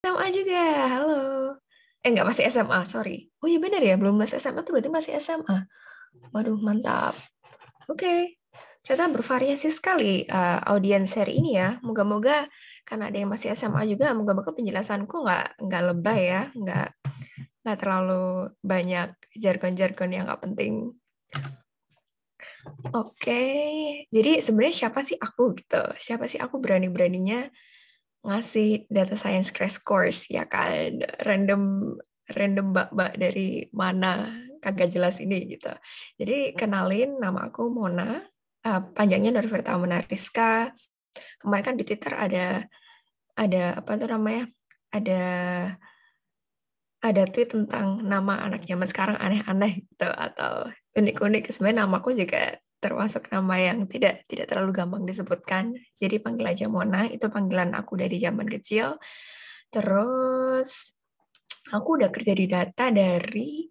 SMA juga, halo. Nggak masih SMA, sorry. Oh iya benar ya, belum masih SMA tuh berarti masih SMA. Waduh, mantap. Oke, ternyata bervariasi sekali audiens seri ini ya. Moga-moga karena ada yang masih SMA juga, moga-moga penjelasanku nggak lebay ya, nggak terlalu banyak jargon-jargon yang nggak penting. Oke, jadi sebenarnya siapa sih aku gitu? Siapa sih aku berani-beraninya ngasih data science crash course ya kan? Random random mbak-mbak dari mana kagak jelas ini gitu. Jadi kenalin, nama aku Mona, panjangnya Norberta Mona Rizka. Kemarin kan di Twitter ada apa tuh namanya? Ada ada tweet tentang nama anak zaman sekarang aneh-aneh gitu atau unik-unik. Sebenarnya namaku juga termasuk nama yang tidak terlalu gampang disebutkan. Jadi panggil aja Mona, itu panggilan aku dari zaman kecil. Terus aku udah kerja di data dari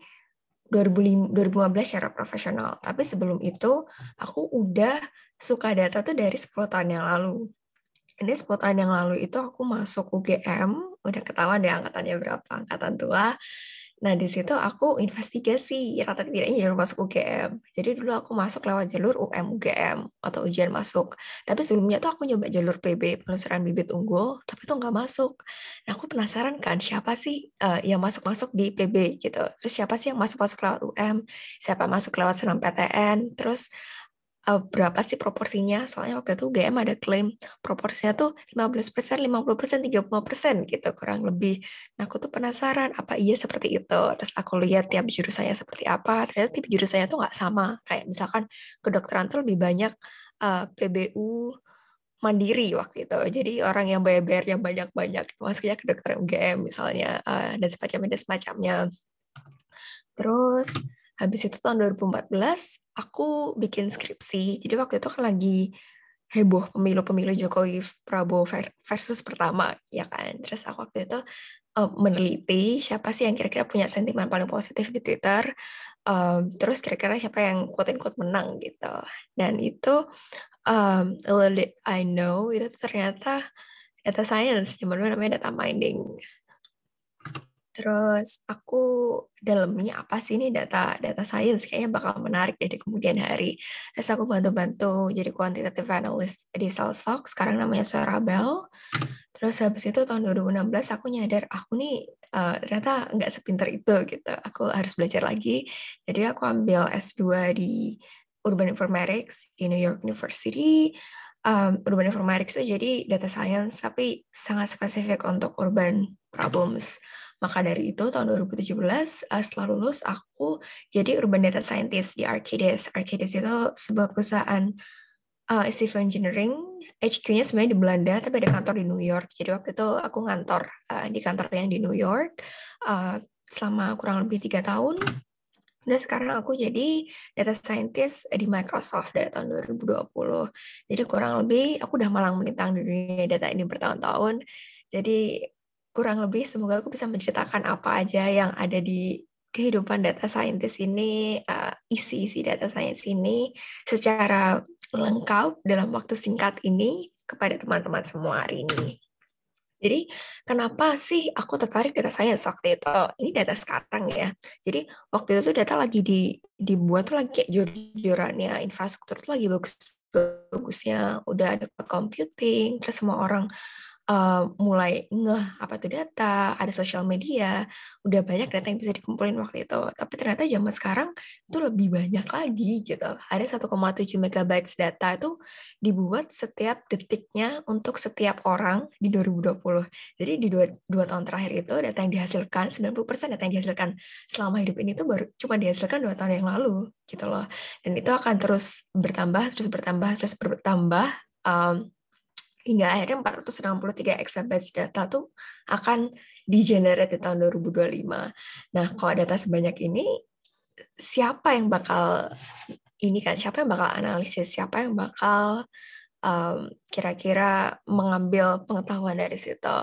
2015 secara profesional. Tapi sebelum itu aku udah suka data tuh dari 10 tahun yang lalu. Ini 10 tahun yang lalu itu aku masuk UGM, udah ketahuan deh angkatannya berapa, angkatan tua. Nah, di situ aku investigasi rata tidaknya jalur masuk UGM. Jadi dulu aku masuk lewat jalur UM UGM atau ujian masuk. Tapi sebelumnya tuh aku nyoba jalur PB, penelusuran bibit unggul, tapi tuh nggak masuk. Nah, aku penasaran kan siapa sih yang masuk-masuk di PB gitu. Terus siapa sih yang masuk-masuk lewat UM, siapa masuk lewat SNMPTN, terus berapa sih proporsinya? Soalnya waktu itu UGM ada klaim proporsinya tuh 15%, 50%, 30% gitu kurang lebih. Nah, aku tuh penasaran apa iya seperti itu. Terus aku lihat tiap jurusannya seperti apa. Ternyata tiap jurusannya tuh nggak sama. Kayak misalkan kedokteran tuh lebih banyak PBU mandiri waktu itu. Jadi orang yang bayar-bayar yang banyak-banyak. Maksudnya kedokteran UGM misalnya dan semacamnya. Terus habis itu tahun 2014 aku bikin skripsi. Jadi waktu itu kan lagi heboh pemilu-pemilu Jokowi Prabowo versus pertama ya kan. Terus aku waktu itu meneliti siapa sih yang kira-kira punya sentimen paling positif di Twitter. Terus kira-kira siapa yang quote-unquote menang gitu. Dan itu little did I know itu ternyata data science, cuman namanya data mining. Terus aku dalemi apa sih ini data data science kayaknya bakal menarik deh di kemudian hari. Terus aku bantu-bantu jadi quantitative analyst di Salesforce, sekarang namanya Sorabel. Terus habis itu tahun 2016 aku nyadar aku nih ternyata nggak sepinter itu gitu. Aku harus belajar lagi. Jadi aku ambil S2 di Urban Informatics di New York University. Urban Informatics itu jadi data science tapi sangat spesifik untuk urban problems. Maka dari itu tahun 2017 setelah lulus aku jadi urban data scientist di Arcadis. Arcadis itu sebuah perusahaan civil engineering. HQ-nya sebenarnya di Belanda tapi ada kantor di New York. Jadi waktu itu aku ngantor di kantor yang di New York selama kurang lebih 3 tahun. Dan sekarang aku jadi data scientist di Microsoft dari tahun 2020. Jadi kurang lebih aku udah malang melintang di dunia data ini bertahun-tahun. Jadi kurang lebih semoga aku bisa menceritakan apa aja yang ada di kehidupan data scientist ini, isi-isi data science ini secara lengkap dalam waktu singkat ini kepada teman-teman semua hari ini. Jadi, kenapa sih aku tertarik data science waktu itu? Ini data sekarang ya. Jadi, waktu itu tuh data lagi dibuat tuh lagi kayak jor-jorannya, infrastruktur tuh lagi bagus-bagusnya, udah ada cloud computing, terus semua orang mulai ngeh apa itu data, ada sosial media, udah banyak data yang bisa dikumpulin waktu itu. Tapi ternyata zaman sekarang itu lebih banyak lagi gitu. Ada 1,7 megabytes data itu dibuat setiap detiknya untuk setiap orang di 2020. Jadi di dua tahun terakhir itu data yang dihasilkan, 90% data yang dihasilkan selama hidup ini tuh baru cuma dihasilkan 2 tahun yang lalu gitu loh. Dan itu akan terus bertambah, terus bertambah, terus bertambah. um, Hingga akhirnya 463 exabytes data tuh akan di-generate di tahun 2025. Nah, kalau data sebanyak ini, siapa yang bakal ini kan, siapa yang bakal analisis, siapa yang bakal kira-kira mengambil pengetahuan dari situ.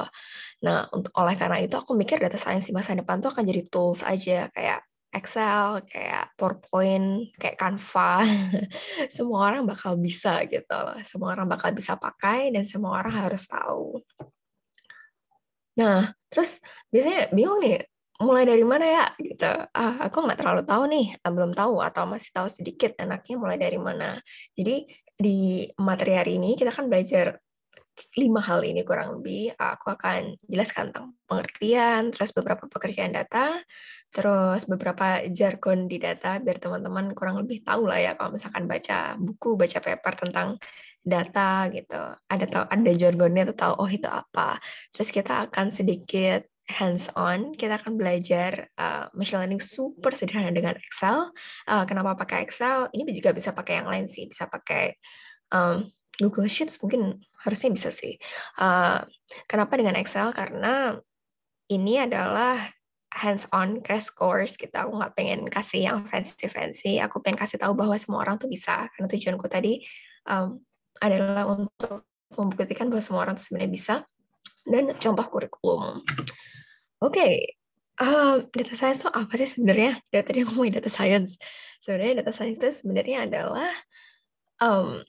Nah, oleh karena itu aku mikir data science di masa depan tuh akan jadi tools aja kayak Excel, kayak PowerPoint, kayak Canva. Semua orang bakal bisa gitu loh. Semua orang bakal bisa pakai dan semua orang harus tahu. Nah, Terus biasanya bingung nih, mulai dari mana ya gitu. Aku nggak terlalu tahu nih, belum tahu atau masih tahu sedikit enaknya mulai dari mana. Jadi di materi hari ini kita kan belajar 5 hal ini kurang lebih. Aku akan jelaskan tentang pengertian, terus beberapa pekerjaan data, terus beberapa jargon di data biar teman-teman kurang lebih tahu lah ya kalau misalkan baca buku, baca paper tentang data gitu. Ada jargonnya tuh tahu oh itu apa. Terus kita akan sedikit hands on, kita akan belajar machine learning super sederhana dengan Excel. Kenapa pakai Excel? Ini juga bisa pakai yang lain sih, bisa pakai um, Google Sheets mungkin harusnya bisa sih. Uh, Kenapa dengan Excel? Karena ini adalah hands-on crash course gitu. Aku nggak pengen kasih yang fancy-fancy. Aku pengen kasih tahu bahwa semua orang tuh bisa. Karena tujuanku tadi um, adalah untuk membuktikan bahwa semua orang tuh sebenarnya bisa. Dan contoh kurikulum. Oke, data science itu apa sih sebenarnya? Dari tadi aku ngomongin data science. Sebenarnya data science itu sebenarnya adalah um,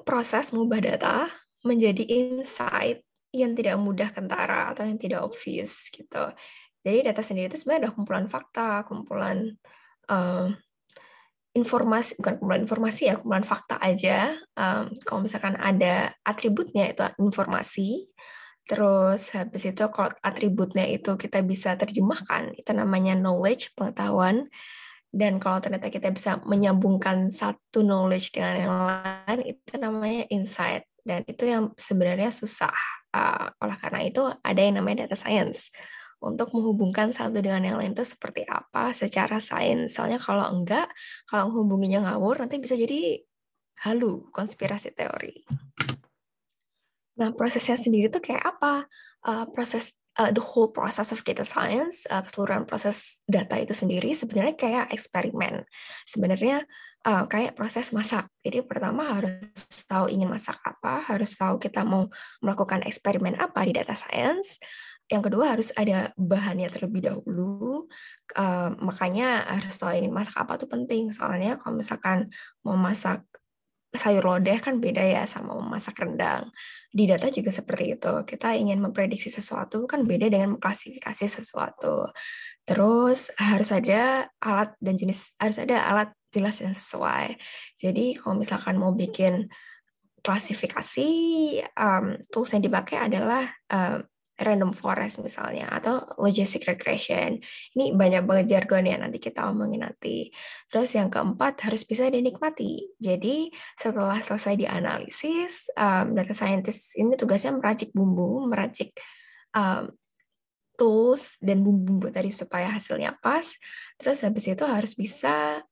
proses mengubah data menjadi insight yang tidak mudah kentara atau yang tidak obvious gitu. Jadi data sendiri itu sebenarnya adalah kumpulan fakta, kumpulan uh, informasi, bukan kumpulan informasi ya, kumpulan fakta aja. Kalau misalkan ada atributnya itu informasi, terus habis itu kalau atributnya itu kita bisa terjemahkan, itu namanya knowledge, pengetahuan. Dan kalau ternyata kita bisa menyambungkan satu knowledge dengan yang lain, itu namanya insight. Dan itu yang sebenarnya susah. Oleh karena itu, ada yang namanya data science. Untuk menghubungkan satu dengan yang lain itu seperti apa secara sains. Soalnya kalau enggak, kalau menghubunginya ngawur, nanti bisa jadi halu, konspirasi teori. Nah, prosesnya sendiri tuh kayak apa? The whole process of data science, keseluruhan proses data itu sendiri sebenarnya kayak eksperimen. Sebenarnya kayak proses masak. Jadi pertama harus tahu ingin masak apa, harus tahu kita mau melakukan eksperimen apa di data science. Yang kedua harus ada bahannya terlebih dahulu. Makanya harus tahu ingin masak apa tuh penting. Soalnya kalau misalkan mau masak sayur lodeh kan beda ya sama memasak rendang. Di data juga seperti itu. Kita ingin memprediksi sesuatu kan beda dengan mengklasifikasi sesuatu. Terus harus ada alat dan jenis, harus ada alat jelas dan sesuai. Jadi kalau misalkan mau bikin klasifikasi, tools yang dipakai adalah random forest misalnya atau logistic regression. Ini banyak banget jargon ya nanti kita omongin nanti. Terus yang keempat harus bisa dinikmati. Jadi setelah selesai dianalisis, data scientist ini tugasnya meracik bumbu, meracik um, tools dan bumbu-bumbu tadi supaya hasilnya pas. Terus habis itu harus bisa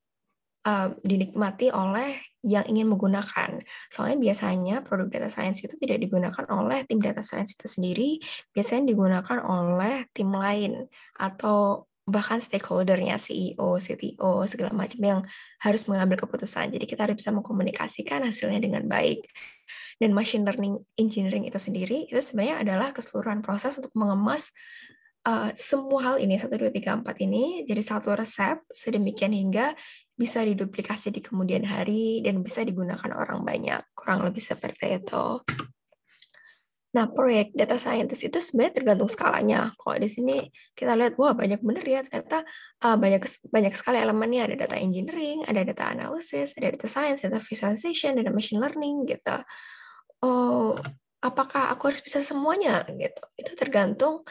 dinikmati oleh yang ingin menggunakan. Soalnya biasanya produk data science itu tidak digunakan oleh tim data science itu sendiri, biasanya digunakan oleh tim lain atau bahkan stakeholdernya CEO, CTO, segala macam yang harus mengambil keputusan. Jadi kita harus bisa mengkomunikasikan hasilnya dengan baik. Dan machine learning engineering itu sendiri, itu sebenarnya adalah keseluruhan proses untuk mengemas semua hal ini, 1, 2, 3, 4 ini, jadi satu resep, sedemikian hingga bisa diduplikasi di kemudian hari dan bisa digunakan orang banyak. Kurang lebih seperti itu. Nah, proyek data scientist itu sebenarnya tergantung skalanya. Kalau di sini kita lihat, wah banyak bener ya, ternyata banyak banyak sekali elemennya. Ada data engineering, ada data analysis, ada data science, data visualization, ada machine learning gitu. Oh, apakah aku harus bisa semuanya gitu? Itu tergantung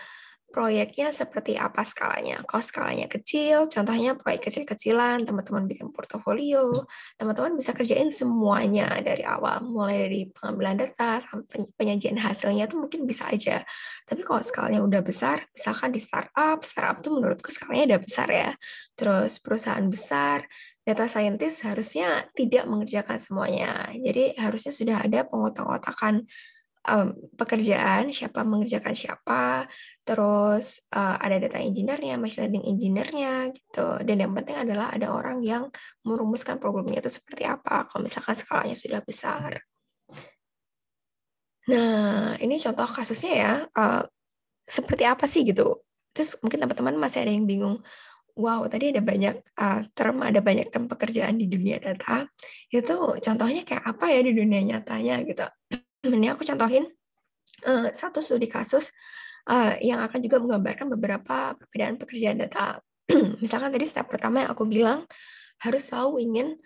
proyeknya seperti apa skalanya. Kalau skalanya kecil, contohnya proyek kecil-kecilan, teman-teman bikin portofolio, teman-teman bisa kerjain semuanya dari awal, mulai dari pengambilan data sampai penyajian hasilnya itu mungkin bisa aja. Tapi kalau skalanya udah besar, misalkan di startup tuh menurutku skalanya udah besar ya. Terus perusahaan besar, data scientist harusnya tidak mengerjakan semuanya. Jadi harusnya sudah ada pengotak-otakan pekerjaan, siapa mengerjakan siapa, terus ada data engineer-nya, machine learning engineer-nya gitu. Dan yang penting adalah ada orang yang merumuskan problemnya itu seperti apa, kalau misalkan skalanya sudah besar. Nah, ini contoh kasusnya ya, seperti apa sih gitu. Terus mungkin teman-teman masih ada yang bingung, wow, tadi ada banyak ada banyak term pekerjaan di dunia data, itu contohnya kayak apa ya di dunia nyatanya gitu. Ini aku contohin satu studi kasus yang akan juga menggambarkan beberapa perbedaan pekerjaan data. Misalkan tadi step pertama yang aku bilang, harus tahu ingin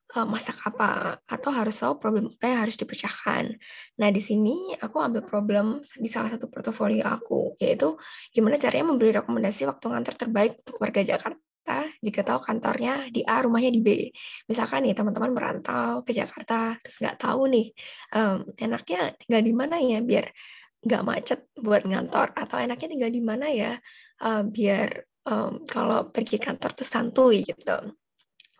masak apa, atau harus tahu problem apa yang harus dipecahkan. Nah, di sini aku ambil problem di salah satu portofolio aku, yaitu gimana caranya memberi rekomendasi waktu ngantor terbaik untuk warga Jakarta jika tahu kantornya di A, rumahnya di B. Misalkan nih teman-teman merantau ke Jakarta, terus nggak tahu nih enaknya tinggal di mana ya biar nggak macet buat ngantor, atau enaknya tinggal di mana ya biar kalau pergi kantor tuh santuy gitu.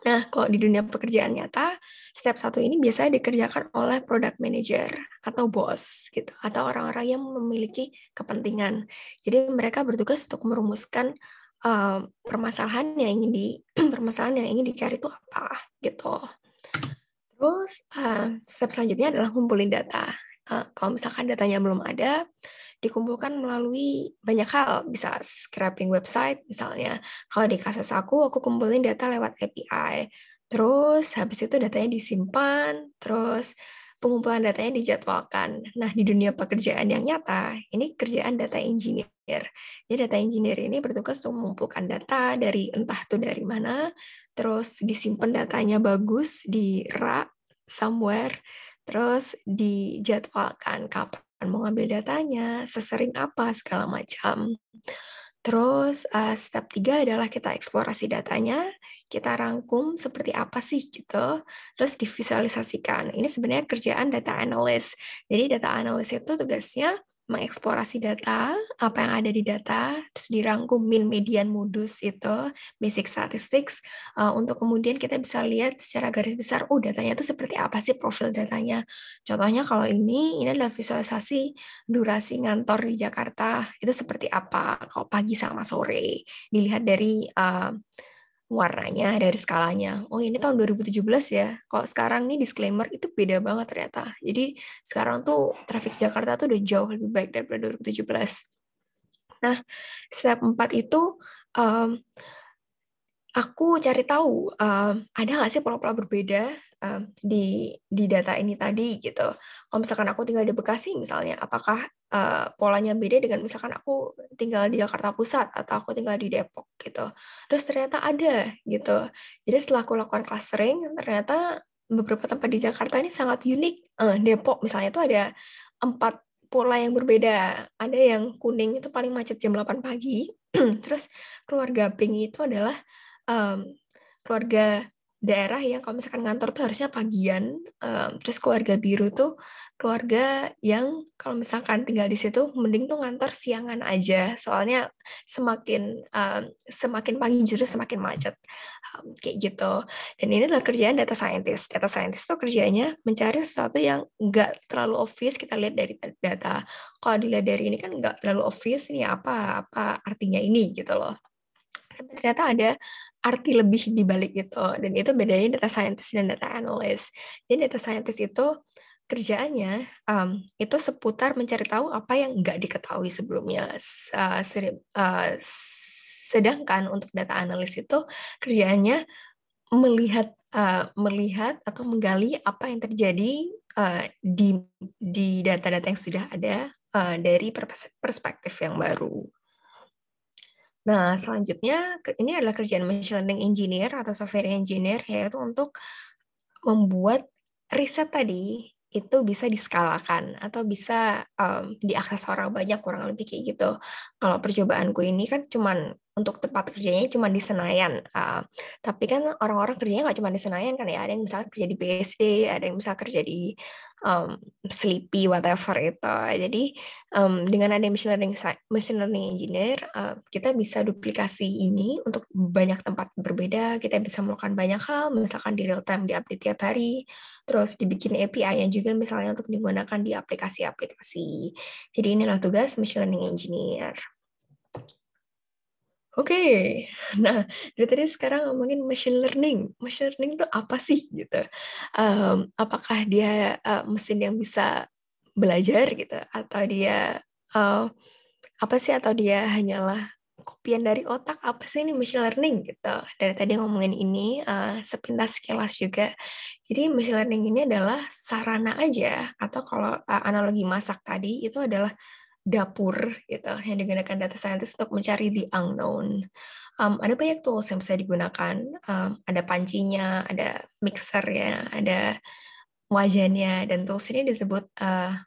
Nah, kalau di dunia pekerjaan nyata, step satu ini biasanya dikerjakan oleh product manager atau bos, gitu, atau orang-orang yang memiliki kepentingan. Jadi mereka bertugas untuk merumuskan permasalahan yang ingin permasalahan yang ingin dicari itu apa, gitu. Terus step selanjutnya adalah ngumpulin data. Kalau misalkan datanya belum ada, dikumpulkan melalui banyak hal, bisa scraping website misalnya. Kalau di kasus aku kumpulin data lewat API. Terus habis itu datanya disimpan, terus pengumpulan datanya dijadwalkan. Nah, di dunia pekerjaan yang nyata, ini kerjaan data engineer. Jadi data engineer ini bertugas untuk mengumpulkan data dari entah itu dari mana, terus disimpan datanya bagus di rak somewhere, terus dijadwalkan kapan mau ngambil datanya, sesering apa, segala macam. Terus step 3 adalah kita eksplorasi datanya, kita rangkum seperti apa sih gitu, terus divisualisasikan. Ini sebenarnya kerjaan data analyst. Jadi data analyst itu tugasnya mengeksplorasi data, apa yang ada di data, terus dirangkum min, median, modus itu, basic statistics, untuk kemudian kita bisa lihat secara garis besar, datanya itu seperti apa sih profil datanya. Contohnya kalau ini adalah visualisasi durasi ngantor di Jakarta itu seperti apa kalau pagi sama sore, dilihat dari warnanya, dari skalanya. Oh, ini tahun 2017 ya. Kalau sekarang nih disclaimer itu beda banget ternyata. Jadi sekarang tuh traffic Jakarta tuh udah jauh lebih baik daripada 2017. Nah, step 4 itu um, aku cari tahu ada nggak sih pola-pola berbeda di data ini tadi gitu. Kalau misalkan aku tinggal di Bekasi misalnya, apakah polanya beda dengan misalkan aku tinggal di Jakarta Pusat atau aku tinggal di Depok gitu. Terus ternyata ada gitu. Jadi setelah aku lakukan clustering, ternyata beberapa tempat di Jakarta ini sangat unik. Depok misalnya itu ada 4 pola yang berbeda. Ada yang kuning itu paling macet jam 8 pagi. Terus keluarga pink itu adalah keluarga daerah yang kalau misalkan ngantor tuh harusnya pagian, terus keluarga biru tuh keluarga yang kalau misalkan tinggal di situ mending tuh ngantor siangan aja, soalnya semakin pagi justru semakin macet, kayak gitu. Dan ini adalah kerjaan data scientist. Data scientist tuh kerjanya mencari sesuatu yang nggak terlalu obvious kita lihat dari data. Kalau dilihat dari ini kan nggak terlalu obvious ini apa artinya ini gitu loh. Tapi ternyata ada arti lebih di balik itu, dan itu bedanya data scientist dan data analyst. Jadi data scientist itu kerjaannya itu seputar mencari tahu apa yang nggak diketahui sebelumnya. Sedangkan untuk data analyst itu kerjaannya melihat atau menggali apa yang terjadi di data-data yang sudah ada dari perspektif yang baru. Nah, selanjutnya ini adalah kerjaan machine learning engineer atau software engineer, yaitu untuk membuat riset tadi itu bisa diskalakan atau bisa diakses orang banyak, kurang lebih kayak gitu. Kalau percobaanku ini kan cuman untuk tempat kerjanya cuma di Senayan, tapi kan orang-orang kerjanya nggak cuma di Senayan kan ya, ada yang misalnya kerja di BSD, ada yang misalnya kerja di Sleepy, whatever itu. Jadi dengan ada machine learning engineer, kita bisa duplikasi ini untuk banyak tempat berbeda. Kita bisa melakukan banyak hal, misalkan di real time, di update tiap hari, terus dibikin API-nya juga misalnya untuk digunakan di aplikasi-aplikasi. Jadi inilah tugas machine learning engineer. Oke, nah dari tadi sekarang ngomongin machine learning. Machine learning itu apa sih gitu? Apakah dia mesin yang bisa belajar gitu, atau dia apa sih? Atau dia hanyalah kopian dari otak? Apa sih ini machine learning gitu? Dari tadi ngomongin ini sepintas sekilas juga. Jadi machine learning ini adalah sarana aja, atau kalau analogi masak tadi itu adalah dapur gitu yang digunakan data scientist untuk mencari the unknown. Ada banyak tools yang bisa digunakan. Ada pancinya, ada mixernya, ada wajannya, dan tools ini disebut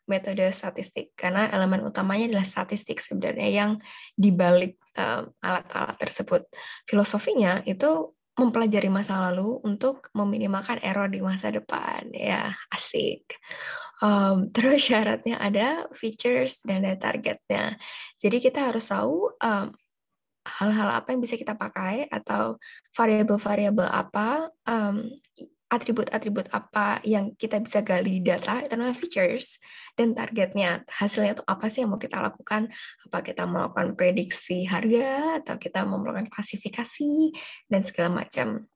metode statistik karena elemen utamanya adalah statistik sebenarnya yang dibalik alat-alat tersebut. Filosofinya itu mempelajari masa lalu untuk meminimalkan error di masa depan. Ya, asik. Terus syaratnya ada features dan ada targetnya. Jadi kita harus tahu hal-hal apa yang bisa kita pakai atau variabel-variabel apa, atribut-atribut apa yang kita bisa gali di data, itu namanya features, dan targetnya. Hasilnya itu apa sih yang mau kita lakukan? Apa kita melakukan prediksi harga, atau kita mau melakukan klasifikasi, dan segala macam.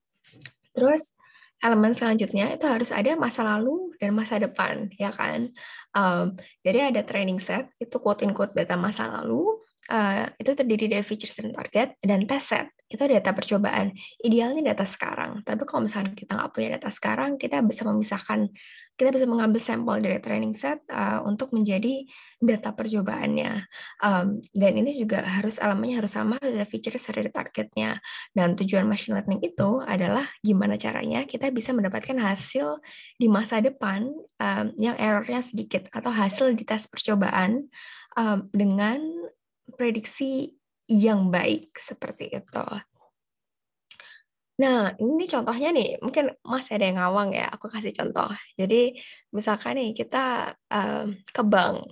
Terus, elemen selanjutnya itu harus ada masa lalu dan masa depan, ya kan? Jadi ada training set, itu quote-in-quote data masa lalu, itu terdiri dari features dan target, dan test set, itu data percobaan. Idealnya data sekarang, tapi kalau misalnya kita nggak punya data sekarang, kita bisa memisahkan, kita bisa mengambil sampel dari training set untuk menjadi data percobaannya. Dan ini juga elemennya harus sama, ada features, ada targetnya. Dan tujuan machine learning itu adalah gimana caranya kita bisa mendapatkan hasil di masa depan yang errornya sedikit, atau hasil di tes percobaan dengan prediksi yang baik seperti itu. Nah, ini contohnya nih, mungkin masih ada yang ngawang ya, aku kasih contoh. Jadi, misalkan nih kita ke bank,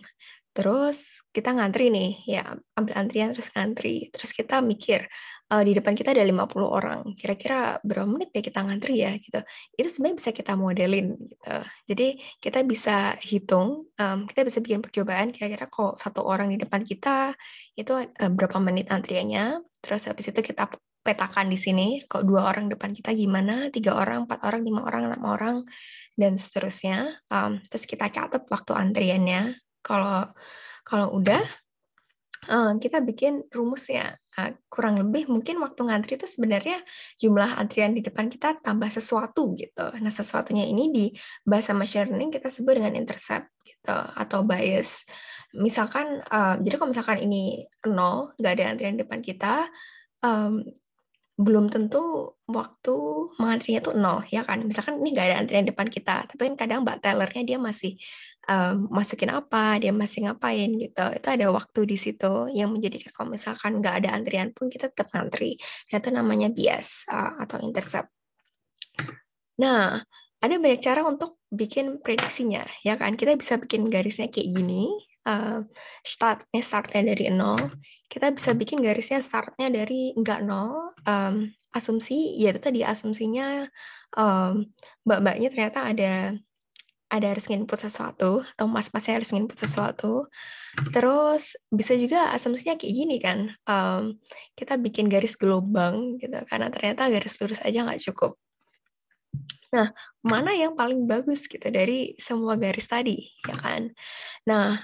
terus kita ngantri nih, ya ambil antrian terus ngantri. Terus kita mikir, di depan kita ada 50 orang, kira-kira berapa menit ya kita ngantri ya gitu. Itu sebenarnya bisa kita modelin gitu. Jadi kita bisa hitung, kita bisa bikin percobaan kira-kira kalau satu orang di depan kita itu berapa menit antriannya. Terus habis itu kita petakan di sini, kalau 2 orang depan kita gimana, 3 orang, 4 orang, 5 orang, 6 orang, dan seterusnya. Terus kita catat waktu antriannya. Kalau udah, kita bikin rumusnya. Kurang lebih mungkin waktu ngantri itu sebenarnya jumlah antrian di depan kita tambah sesuatu gitu. Nah, sesuatunya ini di bahasa machine learning kita sebut dengan intercept gitu, atau bias. Misalkan, jadi kalau misalkan ini 0, nggak ada antrian di depan kita, belum tentu waktu mengantrinya tuh 0, ya kan? Misalkan ini nggak ada antrian depan kita, tapi kan kadang Mbak tellernya dia masih masukin apa, dia masih ngapain gitu. Itu ada waktu di situ yang menjadikan kalau misalkan nggak ada antrian pun kita tetap ngantri. Dan itu namanya bias atau intercept. Nah, ada banyak cara untuk bikin prediksinya, ya kan? Kita bisa bikin garisnya kayak gini, startnya dari 0. Kita bisa bikin garisnya startnya dari nggak 0, asumsi, yaitu tadi asumsinya mbak-mbaknya ternyata ada harus nginput sesuatu, atau mas-masnya harus nginput sesuatu. Terus bisa juga asumsinya kayak gini kan, kita bikin garis gelombang gitu, karena ternyata garis lurus aja nggak cukup. Nah, mana yang paling bagus gitu dari semua garis tadi, ya kan? Nah,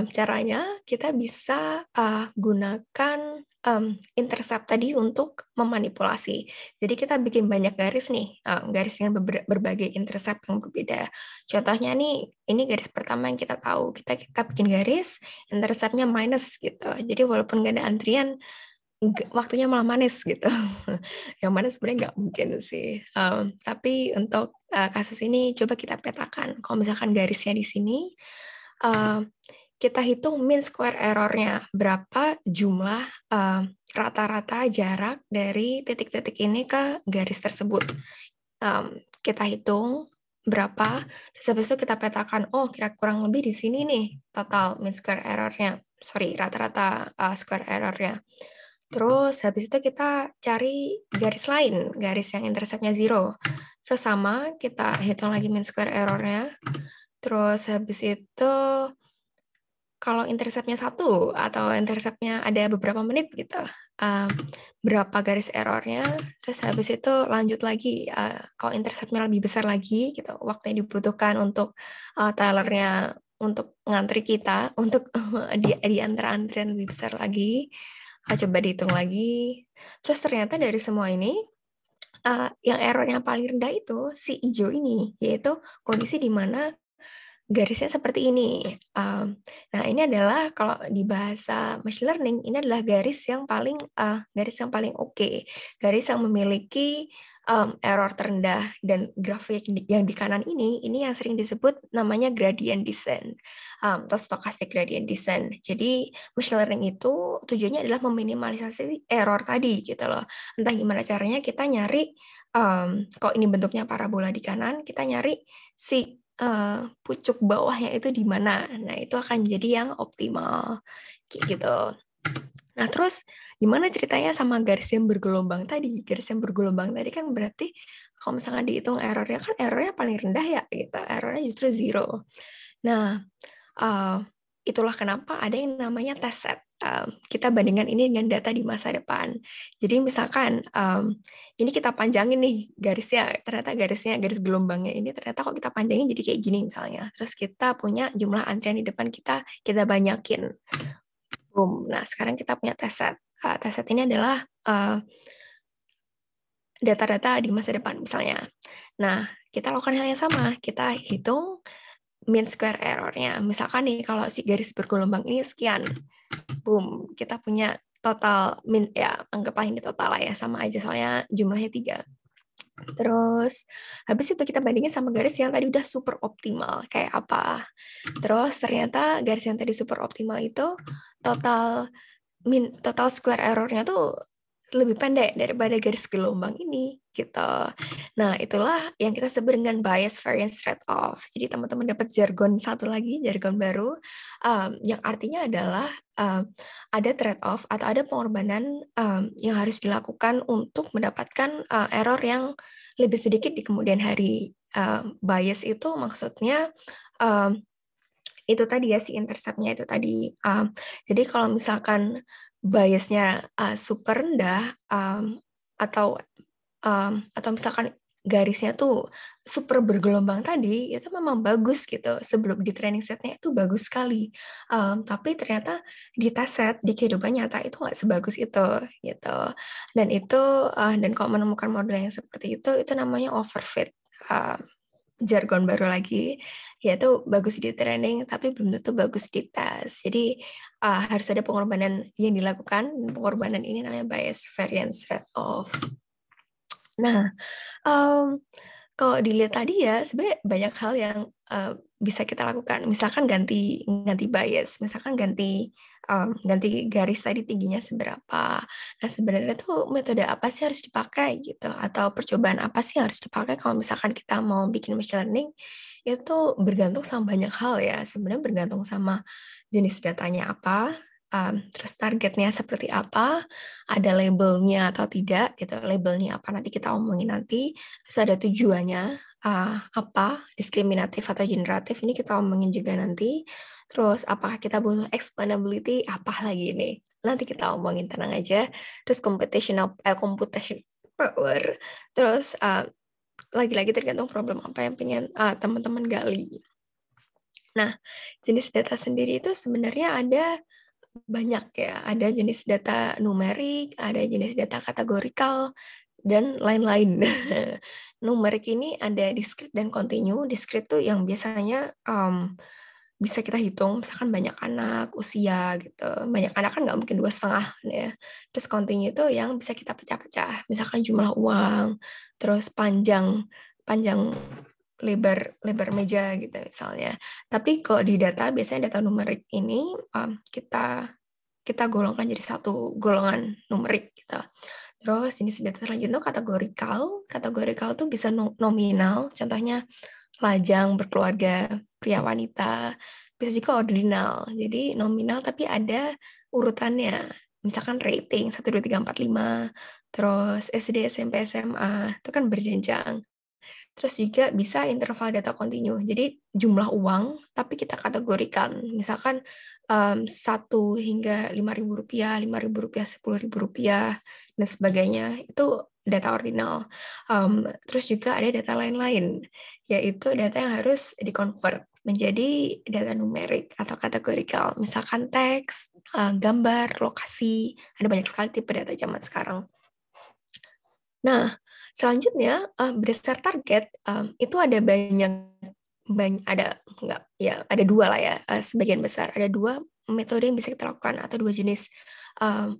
caranya kita bisa gunakan intercept tadi untuk memanipulasi. Jadi kita bikin banyak garis nih, garis dengan berbagai intercept yang berbeda. Contohnya nih, ini garis pertama yang kita tahu. Kita bikin garis, interceptnya minus gitu. Jadi walaupun nggak ada antrian, waktunya malah manis gitu. Yang mana sebenarnya nggak mungkin sih. Tapi untuk kasus ini coba kita petakan. Kalau misalkan garisnya di sini, kita hitung mean square error-nya. Berapa jumlah rata-rata jarak dari titik-titik ini ke garis tersebut. Kita hitung berapa, terus habis itu kita petakan, oh kira kurang lebih di sini nih total mean square error-nya. Sorry, rata-rata square error-nya. Terus habis itu kita cari garis lain, garis yang interceptnya 0. Terus sama, kita hitung lagi mean square error-nya. Terus habis itu, kalau interceptnya 1, atau interceptnya ada beberapa menit gitu, berapa garis error-nya. Terus habis itu lanjut lagi, kalau interceptnya lebih besar lagi, gitu, waktu yang dibutuhkan untuk tellernya untuk ngantri kita, untuk di antara antrian lebih besar lagi. Coba dihitung lagi. Terus ternyata dari semua ini, yang error yang paling rendah itu si hijau ini, yaitu kondisi di mana garisnya seperti ini. Nah, ini adalah kalau di bahasa machine learning, ini adalah garis yang paling oke, garis yang memiliki error terendah, dan grafik yang di kanan ini yang sering disebut namanya gradient descent atau stochastic gradient descent. Jadi machine learning itu tujuannya adalah meminimalisasi error tadi gitu loh. Entah gimana caranya kita nyari kalau ini bentuknya parabola di kanan, kita nyari si pucuk bawahnya itu di mana. Nah, itu akan menjadi yang optimal. Kayak gitu. Nah, terus gimana ceritanya sama garis yang bergelombang tadi? Garis yang bergelombang tadi kan berarti kalau misalnya dihitung errornya, kan errornya paling rendah ya, gitu. Errornya justru 0. Nah, itulah kenapa ada yang namanya test set. Kita bandingkan ini dengan data di masa depan. Jadi misalkan ini kita panjangin nih garisnya, ternyata garis gelombangnya ini ternyata kok kita panjangin jadi kayak gini misalnya. Terus kita punya jumlah antrian di depan kita banyakin. Boom. Nah, sekarang kita punya test set. Test set ini adalah data-data di masa depan misalnya. Nah, kita lakukan hal yang sama. Kita hitung mean square error-nya. Misalkan nih, kalau si garis bergelombang ini sekian. Boom, kita punya total min, ya anggaplah ini total lah ya, sama aja soalnya jumlahnya 3. Terus habis itu kita bandingin sama garis yang tadi udah super optimal kayak apa. Terus ternyata garis yang tadi super optimal itu total square error-nya tuh lebih pendek daripada garis gelombang ini gitu. Nah, itulah yang kita sebut dengan bias variance trade-off. Jadi teman-teman dapat jargon satu lagi, jargon baru, yang artinya adalah ada trade-off atau ada pengorbanan yang harus dilakukan untuk mendapatkan error yang lebih sedikit di kemudian hari. Bias itu maksudnya itu tadi ya, si intercept-nya itu tadi. Jadi kalau misalkan biasnya super rendah, atau misalkan garisnya tuh super bergelombang tadi, itu memang bagus gitu. Sebelum di training setnya itu bagus sekali. Tapi ternyata di test set, di kehidupan nyata itu nggak sebagus itu gitu. Dan kalau menemukan model yang seperti itu namanya overfit. Jargon baru lagi, yaitu bagus di training tapi belum tentu bagus di tes. Jadi harus ada pengorbanan yang dilakukan. Pengorbanan ini namanya bias variance trade-off. Nah, kalau dilihat tadi ya, sebenarnya banyak hal yang bisa kita lakukan. Misalkan ganti bias, misalkan ganti garis tadi tingginya seberapa. Nah, sebenarnya tuh metode apa sih harus dipakai gitu, atau percobaan apa sih harus dipakai kalau misalkan kita mau bikin machine learning, itu bergantung sama banyak hal ya. Sebenarnya bergantung sama jenis datanya apa, terus targetnya seperti apa, ada labelnya atau tidak gitu. Labelnya apa nanti kita omongin nanti. Terus ada tujuannya apa, diskriminatif atau generatif, ini kita omongin juga nanti. Terus apakah kita butuh explainability, apa lagi ini nanti kita omongin, tenang aja. Terus computation power. Terus lagi-lagi tergantung problem apa yang pengen teman-teman gali. Nah, jenis data sendiri itu sebenarnya ada banyak ya. Ada jenis data numerik, ada jenis data kategorikal, dan lain-lain. Numerik ini ada discrete dan continue. Discrete tuh yang biasanya bisa kita hitung, misalkan banyak anak, usia gitu. Banyak anak kan nggak mungkin 2,5 ya. Terus continue itu yang bisa kita pecah-pecah, misalkan jumlah uang, terus panjang lebar meja gitu misalnya. Tapi kalau di data, biasanya data numerik ini kita golongkan jadi satu golongan numerik gitu. Terus jenis data selanjutnya kategorikal. Kategorikal tuh bisa nominal, contohnya lajang, berkeluarga, pria wanita. Bisa juga ordinal. Jadi nominal tapi ada urutannya. Misalkan rating 1, 2, 3, 4, 5. Terus SD, SMP, SMA. Itu kan berjenjang. Terus juga bisa interval data continue. Jadi jumlah uang, tapi kita kategorikan. Misalkan 1 hingga Rp5.000, Rp5.000, Rp10.000, dan sebagainya. Itu data ordinal. Terus juga ada data lain-lain, yaitu data yang harus di-convert menjadi data numerik atau kategorikal. Misalkan teks, gambar, lokasi. Ada banyak sekali tipe data zaman sekarang. Nah, selanjutnya berdasar target itu ada ada dua lah ya, sebagian besar ada dua metode yang bisa kita lakukan atau dua jenis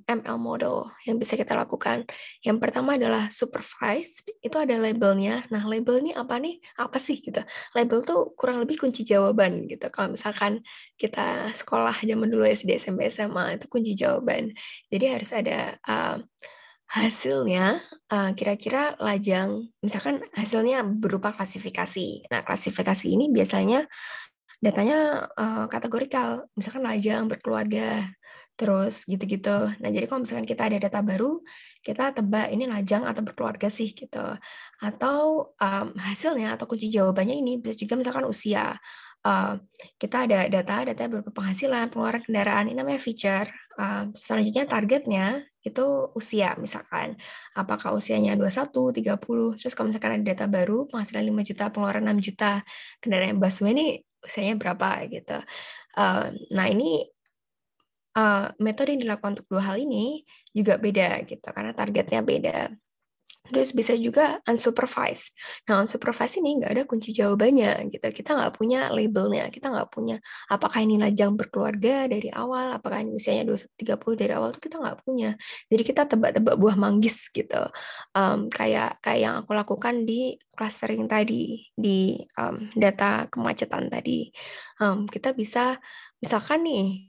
ML model yang bisa kita lakukan. Yang pertama adalah supervised, itu ada labelnya. Nah, label ini apa nih? Apa sih gitu? Label tuh kurang lebih kunci jawaban gitu. Kalau misalkan kita sekolah zaman dulu SD, SMP, SMA itu kunci jawaban. Jadi harus ada hasilnya kira-kira lajang, misalkan hasilnya berupa klasifikasi. Nah, klasifikasi ini biasanya datanya kategorikal, misalkan lajang, berkeluarga, terus gitu-gitu. Nah, jadi kalau misalkan kita ada data baru, kita tebak ini lajang atau berkeluarga sih gitu. Atau hasilnya atau kunci jawabannya ini bisa juga misalkan usia. Kita ada data berupa penghasilan, pengeluaran kendaraan, ini namanya feature. Selanjutnya targetnya itu usia misalkan. Apakah usianya 21, 30, terus kalau misalkan ada data baru, penghasilan 5 juta, pengeluaran 6 juta, kendaraan busway ini usianya berapa gitu. Nah, ini metode yang dilakukan untuk dua hal ini juga beda gitu karena targetnya beda. Terus bisa juga unsupervised. Nah, unsupervised ini nggak ada kunci jawabannya gitu. Kita nggak punya labelnya. Kita nggak punya apakah ini lajang berkeluarga dari awal, apakah ini usianya 21-30 dari awal, itu kita nggak punya. Jadi kita tebak-tebak buah manggis gitu. Kayak yang aku lakukan di clustering tadi, di data kemacetan tadi. Kita bisa, misalkan nih,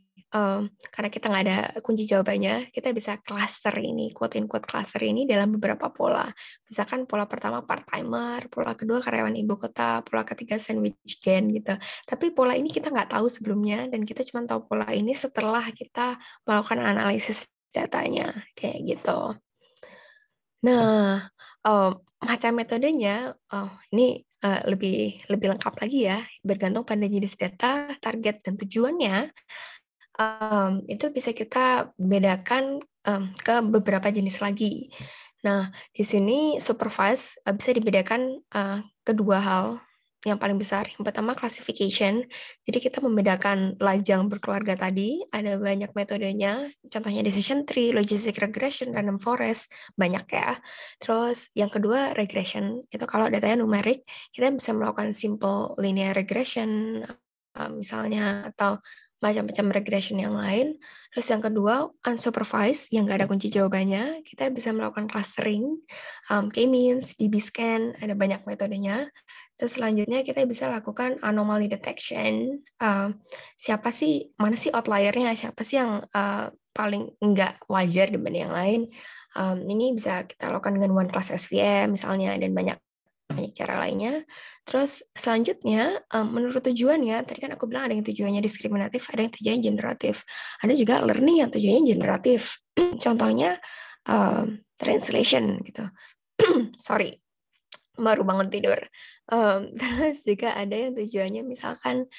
karena kita nggak ada kunci jawabannya, kita bisa cluster ini, quote-in-quote cluster ini dalam beberapa pola. Misalkan pola pertama part-timer, pola kedua karyawan ibu kota, pola ketiga sandwich gen gitu. Tapi pola ini kita nggak tahu sebelumnya, dan kita cuma tahu pola ini setelah kita melakukan analisis datanya, kayak gitu. Nah, macam metodenya, ini lebih lengkap lagi ya, bergantung pada jenis data, target, dan tujuannya. Itu bisa kita bedakan ke beberapa jenis lagi. Nah, di sini supervise bisa dibedakan kedua hal yang paling besar. Yang pertama classification. Jadi kita membedakan lajang berkeluarga tadi, ada banyak metodenya, contohnya decision tree, logistic regression, random forest, banyak ya. Terus yang kedua regression, itu kalau datanya numerik, kita bisa melakukan simple linear regression, misalnya, atau macam-macam regression yang lain. Terus yang kedua, unsupervised, yang nggak ada kunci jawabannya. Kita bisa melakukan clustering, k-means, DB-scan, ada banyak metodenya. Terus selanjutnya kita bisa lakukan anomaly detection. Mana sih outliernya, siapa sih yang paling nggak wajar dibanding yang lain. Ini bisa kita lakukan dengan one class SVM misalnya, dan banyak cara lainnya. Terus selanjutnya, menurut tujuannya, tadi kan aku bilang ada yang tujuannya diskriminatif, ada yang tujuannya generatif. Ada juga learning yang tujuannya generatif. Contohnya translation gitu. Sorry, baru bangun tidur. Terus juga ada yang tujuannya misalkan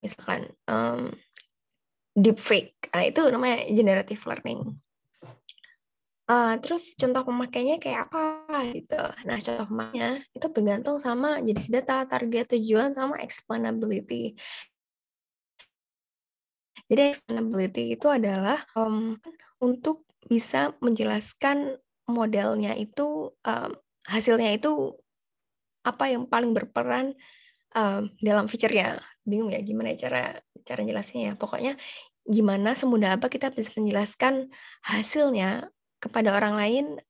misalkan deepfake. Nah, itu namanya generative learning. Terus contoh pemakainya kayak apa gitu. Nah, contoh pemakainya itu bergantung sama jenis data, target, tujuan, sama explainability. Jadi explainability itu adalah untuk bisa menjelaskan modelnya itu, hasilnya itu apa yang paling berperan dalam feature-nya. Bingung ya gimana cara jelasnya ya. Pokoknya gimana semudah apa kita bisa menjelaskan hasilnya kepada orang lain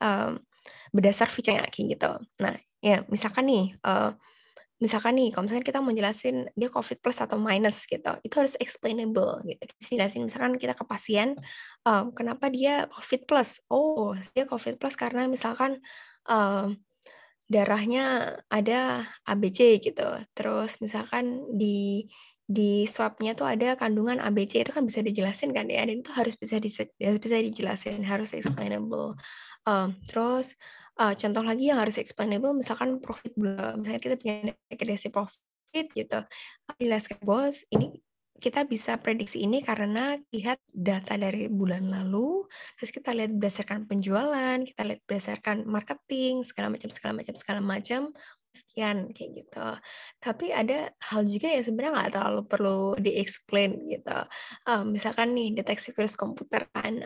berdasar feature-nya kayak gitu. Nah, ya misalkan nih, kalau misalkan kita mau jelasin dia COVID plus atau minus gitu, itu harus explainable gitu. Jelasin misalkan kita ke pasien, kenapa dia COVID plus? Oh, dia COVID plus karena misalkan darahnya ada ABC gitu. Terus misalkan di swabnya tuh ada kandungan ABC, itu kan bisa dijelasin kan ya, dan itu harus bisa dijelasin, harus explainable. Terus contoh lagi yang harus explainable, misalkan profit, misalnya kita punya prediksi profit gitu, jelaskan bos, ini kita bisa prediksi ini karena lihat data dari bulan lalu, terus kita lihat berdasarkan penjualan, kita lihat berdasarkan marketing, segala macam. sekian kayak gitu. Tapi ada hal juga yang sebenarnya nggak terlalu perlu di-explain gitu. Misalkan nih deteksi virus komputer kan,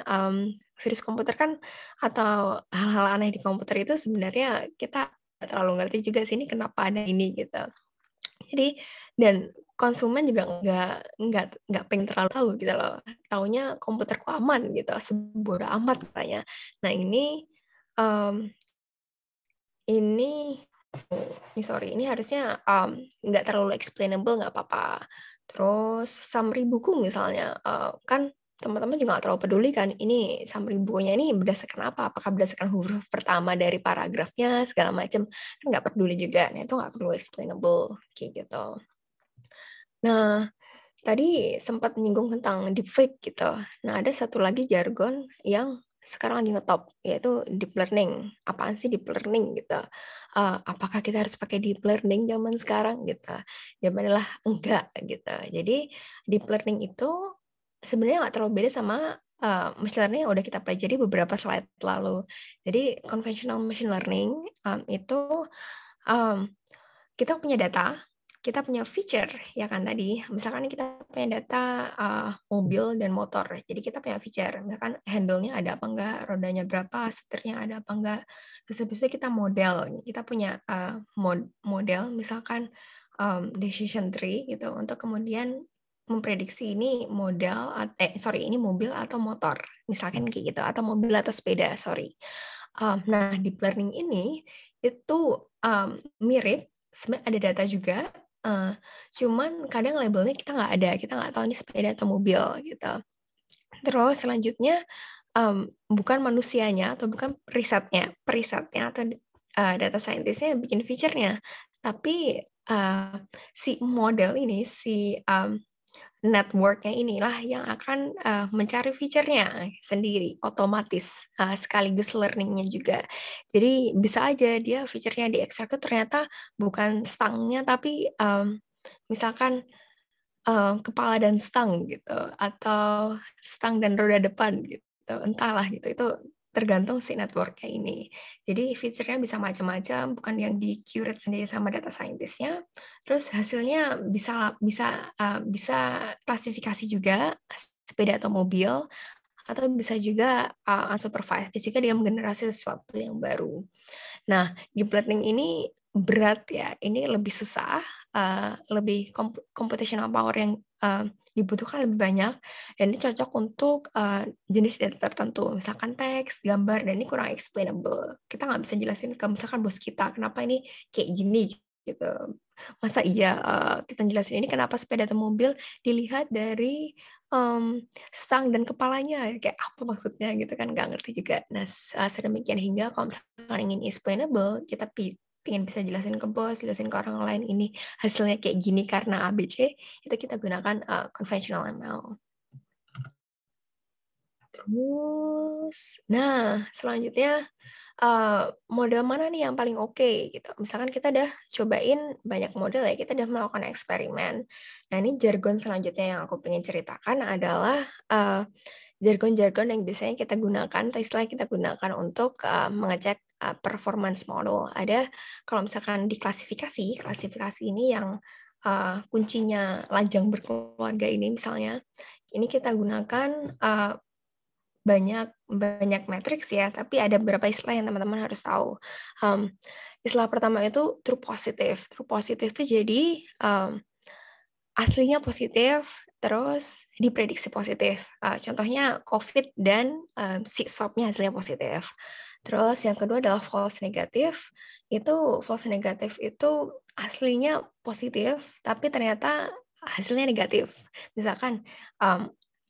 virus komputer kan atau hal-hal aneh di komputer itu sebenarnya kita nggak terlalu ngerti juga sih ini kenapa ada ini gitu. Jadi dan konsumen juga nggak pengen terlalu tahu gitu loh. Taunya komputerku aman gitu, sebodo amat katanya. Nah um, ini sorry, ini harusnya nggak terlalu explainable, nggak apa-apa. Terus summary buku misalnya, kan teman-teman juga nggak terlalu peduli kan, ini summary bukunya ini berdasarkan apa? Apakah berdasarkan huruf pertama dari paragrafnya, segala macam, kan nggak peduli juga. Nah, itu nggak perlu explainable, kayak gitu. Nah, tadi sempat menyinggung tentang deepfake gitu. Nah, ada satu lagi jargon yang sekarang lagi ngetop, yaitu deep learning. Apaan sih deep learning gitu? Apakah kita harus pakai deep learning zaman sekarang gitu? Jawabannya lah enggak gitu. Jadi deep learning itu sebenarnya nggak terlalu beda sama machine learning yang udah kita pelajari beberapa slide lalu. Jadi conventional machine learning itu um, kita punya data, kita punya feature, ya kan tadi. Misalkan kita punya data mobil dan motor. Jadi kita punya feature, misalkan handle-nya ada apa enggak, rodanya berapa, setirnya ada apa enggak. Terus habis itu kita model, kita punya model, misalkan decision tree gitu, untuk kemudian memprediksi ini ini mobil atau motor, misalkan kayak gitu, atau mobil atau sepeda, sorry. Nah, deep learning ini itu mirip, sebenarnya ada data juga, cuman kadang labelnya kita nggak tahu ini sepeda atau mobil gitu. Terus selanjutnya bukan manusianya atau bukan perisetnya atau data scientist-nya yang bikin feature-nya, tapi si model ini, si network-nya inilah yang akan mencari feature-nya sendiri, otomatis, sekaligus learning-nya juga. Jadi bisa aja dia feature-nya diekstrak itu ternyata bukan stang-nya, tapi misalkan kepala dan stang gitu, atau stang dan roda depan gitu, entahlah gitu. Itu tergantung si network-nya ini. Jadi feature-nya bisa macam-macam, bukan yang di-curate sendiri sama data scientist-nya. Terus hasilnya bisa klasifikasi juga sepeda atau mobil, atau bisa juga unsupervised, jika dia menggenerasi sesuatu yang baru. Nah, deep learning ini berat ya, ini lebih susah, lebih computational power yang dibutuhkan lebih banyak, dan ini cocok untuk jenis data tertentu, misalkan teks, gambar, dan ini kurang explainable. Kita nggak bisa jelasin ke misalkan bos kita, kenapa ini kayak gini gitu. Masa iya kita jelasin ini kenapa sepeda atau mobil dilihat dari stang dan kepalanya, kayak apa maksudnya gitu kan, nggak ngerti juga. Nah, sedemikian hingga kalau misalkan ingin explainable, kita ingin bisa jelasin ke bos, jelasin ke orang lain ini hasilnya kayak gini karena ABC, itu kita gunakan conventional ML. Terus, nah selanjutnya model mana nih yang paling oke gitu. Misalkan kita udah cobain banyak model ya, kita udah melakukan eksperimen. Nah ini jargon selanjutnya yang aku pengen ceritakan adalah jargon-jargon yang biasanya kita gunakan atau istilah kita gunakan untuk mengecek performance model. Ada kalau misalkan di klasifikasi ini yang kuncinya lajang berkeluarga ini misalnya, ini kita gunakan banyak banyak matriks ya, tapi ada beberapa istilah yang teman-teman harus tahu. Istilah pertama itu true positive. True positive itu jadi aslinya positif, terus diprediksi positif. Contohnya COVID dan si swab-nya hasilnya positif. Terus yang kedua adalah false negatif. Itu false negatif itu aslinya positif, tapi ternyata hasilnya negatif. Misalkan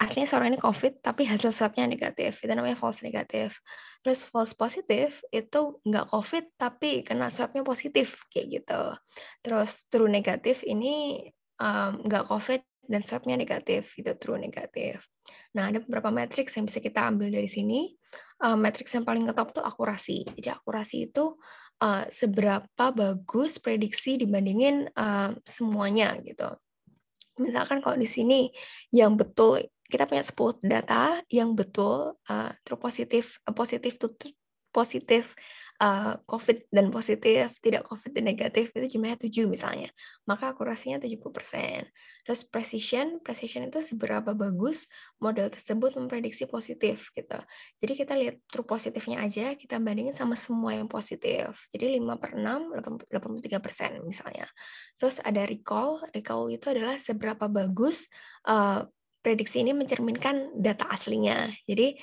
aslinya seorang ini COVID, tapi hasil swab-nya negatif. Itu namanya false negatif. Terus false positif itu nggak COVID, tapi kena swab-nya positif, kayak gitu. Terus true negatif ini nggak COVID dan swab-nya negatif, itu true negatif. Nah, ada beberapa matriks yang bisa kita ambil dari sini. Matriks yang paling ngetop tuh akurasi. Jadi akurasi itu seberapa bagus prediksi dibandingin semuanya gitu. Misalkan kalau di sini yang betul, kita punya 10 data yang betul, true positif, positif to positif COVID dan positif, tidak COVID dan negatif itu jumlahnya 7 misalnya. Maka akurasinya 70%. Terus precision itu seberapa bagus model tersebut memprediksi positif gitu. Jadi kita lihat true positifnya aja, kita bandingin sama semua yang positif. Jadi 5/6, 83% misalnya. Terus ada recall itu adalah seberapa bagus prediksi ini mencerminkan data aslinya. Jadi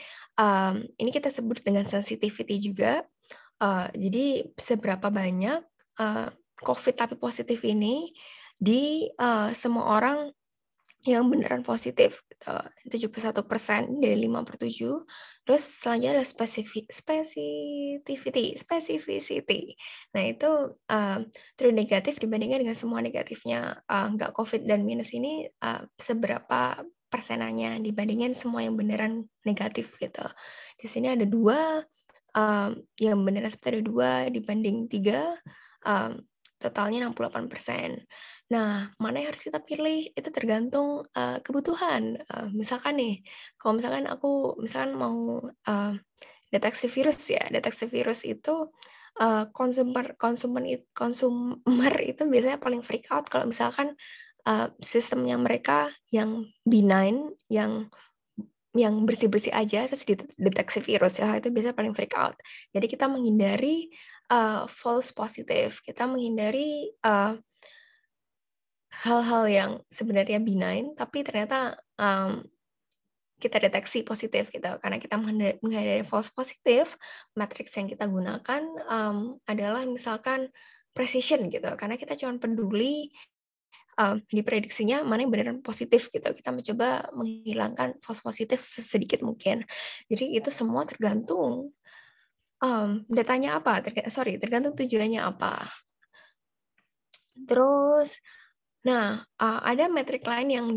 ini kita sebut dengan sensitivity juga. Jadi seberapa banyak COVID tapi positif ini di semua orang yang beneran positif, gitu. 71% dari 5/7. Terus selanjutnya ada specificity. Nah itu true negatif dibandingkan dengan semua negatifnya. Nggak COVID dan minus ini seberapa persenannya dibandingin semua yang beneran negatif gitu. Di sini ada 2, yang beneran seperti ada 2 dibanding 3, totalnya 68%. Nah, mana yang harus kita pilih itu tergantung kebutuhan. Misalkan nih, kalau misalkan aku mau deteksi virus ya, deteksi virus itu konsumer itu biasanya paling freak out kalau misalkan sistemnya mereka yang benign, yang bersih-bersih aja terus dideteksi virus ya, itu biasanya paling freak out. Jadi kita menghindari false positive, kita menghindari hal-hal yang sebenarnya benign tapi ternyata kita deteksi positif gitu. Karena kita menghindari false positif, matriks yang kita gunakan adalah misalkan precision gitu. Karena kita cuma peduli di prediksinya mana yang beneran positif gitu. Kita mencoba menghilangkan false positif sedikit mungkin. Jadi itu semua tergantung datanya apa, tergantung tujuannya apa. Terus, nah ada metrik lain yang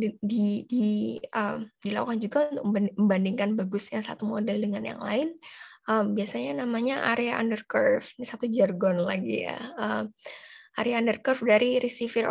dilakukan juga untuk membandingkan bagusnya satu model dengan yang lain. Biasanya namanya area under curve. Ini satu jargon lagi ya. Area under curve dari receiver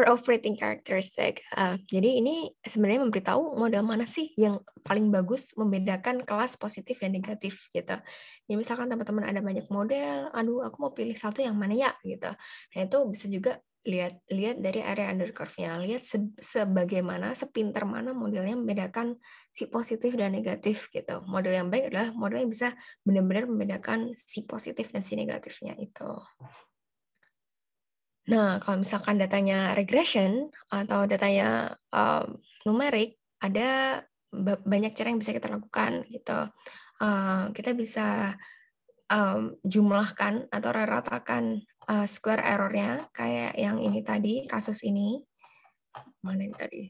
operating characteristic. Jadi ini sebenarnya memberitahu model mana sih yang paling bagus membedakan kelas positif dan negatif gitu. Jadi misalkan teman-teman ada banyak model, aduh aku mau pilih satu yang mana ya gitu. Nah itu bisa juga lihat dari area under curve-nya, lihat sebagaimana, sepinter mana modelnya membedakan si positif dan negatif gitu. Model yang baik adalah model yang bisa benar-benar membedakan si positif dan si negatifnya itu. Nah, kalau misalkan datanya regression atau datanya numerik, ada banyak cara yang bisa kita lakukan gitu. Kita bisa jumlahkan atau ratakan square error-nya kayak yang ini tadi, kasus ini. Mana ini tadi?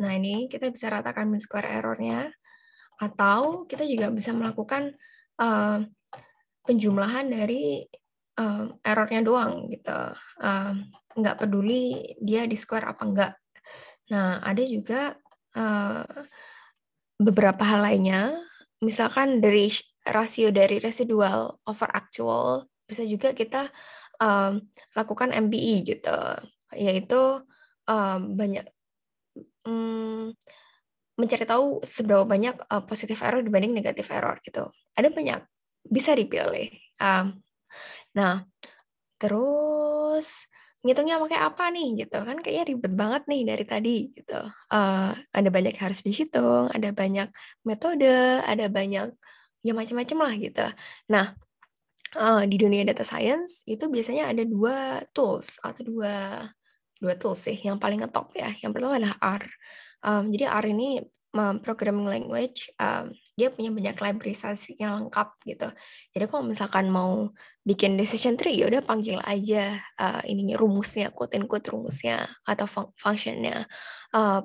Nah, ini kita bisa ratakan square error-nya, atau kita juga bisa melakukan penjumlahan dari error-nya doang gitu. Nggak peduli dia di square apa enggak. Nah, ada juga beberapa hal lainnya, misalkan dari rasio dari residual over actual, bisa juga kita lakukan MBE gitu, yaitu banyak mencari tahu seberapa banyak positif error dibanding negatif error gitu. Ada banyak, bisa dipilih. Nah, terus ngitungnya pakai apa nih gitu kan, kayaknya ribet banget nih dari tadi gitu. Ada banyak yang harus dihitung, ada banyak metode, ada banyak ya macam-macam lah gitu. Nah, di dunia data science itu biasanya ada dua tools atau dua tools sih yang paling ngetop ya. Yang pertama adalah R. Jadi R ini programming language, dia punya banyak library statistiknya lengkap gitu. Jadi kalau misalkan mau bikin decision tree, ya udah panggil aja ininya rumusnya, quote and quote rumusnya atau functionnya.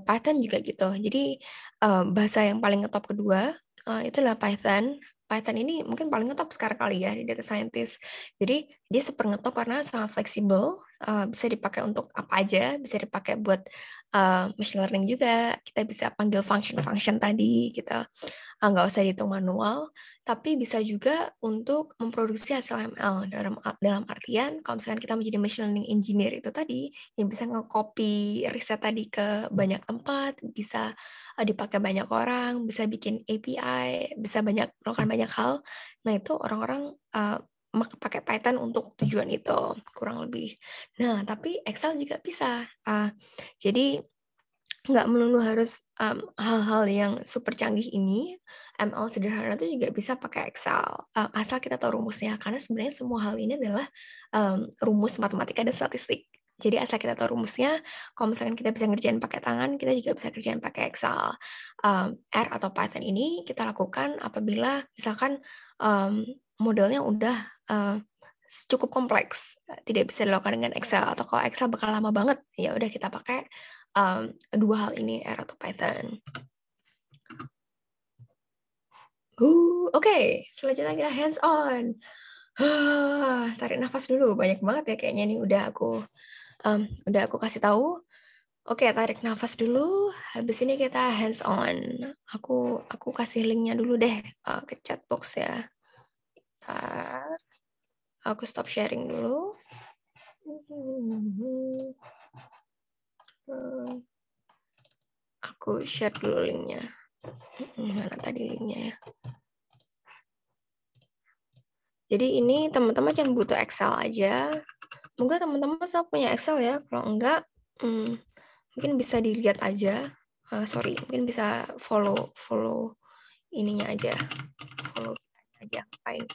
Python juga gitu. Jadi bahasa yang paling ngetop kedua itu adalah Python. Python ini mungkin paling ngetop sekarang kali ya di data scientist. Jadi dia super ngetop karena sangat fleksibel. bisa dipakai untuk apa aja, bisa dipakai buat machine learning juga. Kita bisa panggil function-function tadi, gitu. Nggak usah dihitung manual, tapi bisa juga untuk memproduksi hasil ML dalam artian kalau misalkan kita menjadi machine learning engineer itu tadi yang bisa nge-copy riset tadi ke banyak tempat, bisa dipakai banyak orang, bisa bikin API, bisa melakukan banyak hal. Nah, itu orang-orang pakai Python untuk tujuan itu kurang lebih. Nah, tapi Excel juga bisa. Jadi nggak melulu harus hal-hal yang super canggih ini, ML sederhana itu juga bisa pakai Excel, asal kita tahu rumusnya, karena sebenarnya semua hal ini adalah rumus matematika dan statistik. Jadi asal kita tahu rumusnya, kalau misalkan kita bisa ngerjain pakai tangan, kita juga bisa kerjain pakai Excel. R atau Python ini kita lakukan apabila misalkan modelnya udah cukup kompleks, tidak bisa dilakukan dengan Excel, atau kalau Excel bakal lama banget, ya udah kita pakai dua hal ini, R atau Python. Oke. Selanjutnya kita hands on. Tarik nafas dulu, banyak banget ya kayaknya nih udah aku kasih tahu. Oke, tarik nafas dulu. Habis ini kita hands on. Aku kasih linknya dulu deh ke chat box ya. Aku stop sharing dulu. Aku share dulu linknya. Mana tadi linknya ya? Jadi ini teman-teman cuma butuh Excel aja. Mungkin teman-teman saya punya Excel ya. Kalau enggak, mungkin bisa dilihat aja. Mungkin bisa follow ininya aja. Follow aja. Ngapain?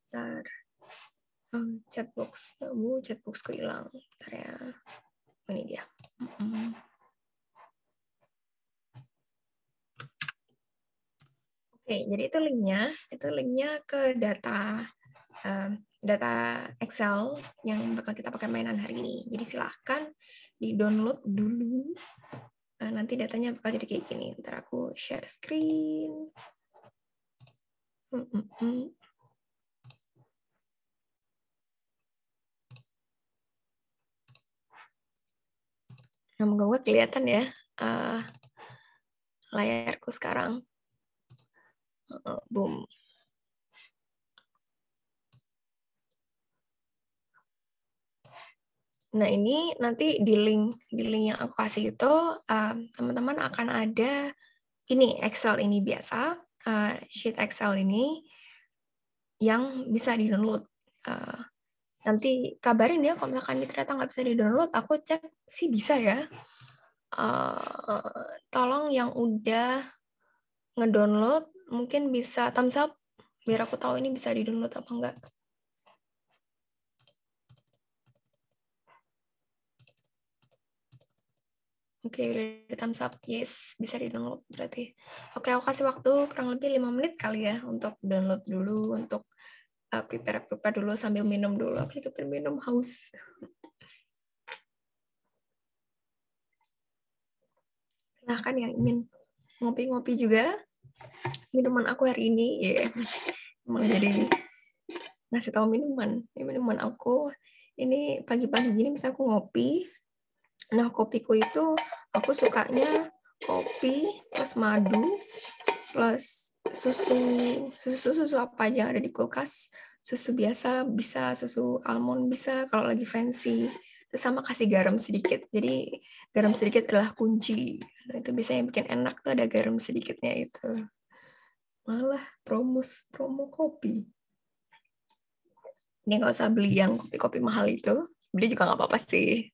Bentar. Chatboxku hilang. Bentar ya. Ini dia. Oke, jadi itu linknya ke data Excel yang bakal kita pakai mainan hari ini. Jadi silahkan di-download dulu. Nanti datanya bakal jadi kayak gini. Ntar aku share screen. Nah, moga-moga kelihatan ya layarku sekarang. Boom. Nah, ini nanti di link yang aku kasih itu teman-teman akan ada ini Excel ini biasa, sheet Excel ini yang bisa di-download. Nanti kabarin ya kalau misalkan ternyata nggak bisa di-download, aku cek sih bisa ya. Tolong yang udah ngedownload mungkin bisa thumbs up biar aku tahu ini bisa di-download apa enggak. Oke, udah di thumbs up. Yes, bisa di-download berarti. Oke, aku kasih waktu kurang lebih 5 menit kali ya untuk download dulu, untuk prepare dulu sambil minum dulu. Oke, kita minum, haus. Silahkan yang ingin ngopi-ngopi juga. Minuman aku hari ini, ya. Emang jadi ngasih tahu minuman. Ini minuman aku. Ini pagi-pagi gini bisa aku ngopi. Nah, kopiku itu aku sukanya kopi plus madu plus susu apa aja ada di kulkas. Susu biasa bisa, susu almond bisa kalau lagi fancy. Terus sama kasih garam sedikit. Jadi garam sedikit adalah kunci. Nah, itu biasanya bikin enak tuh ada garam sedikitnya itu. Malah promo kopi. Ini nggak usah beli yang kopi-kopi mahal itu. Beli juga nggak apa-apa sih.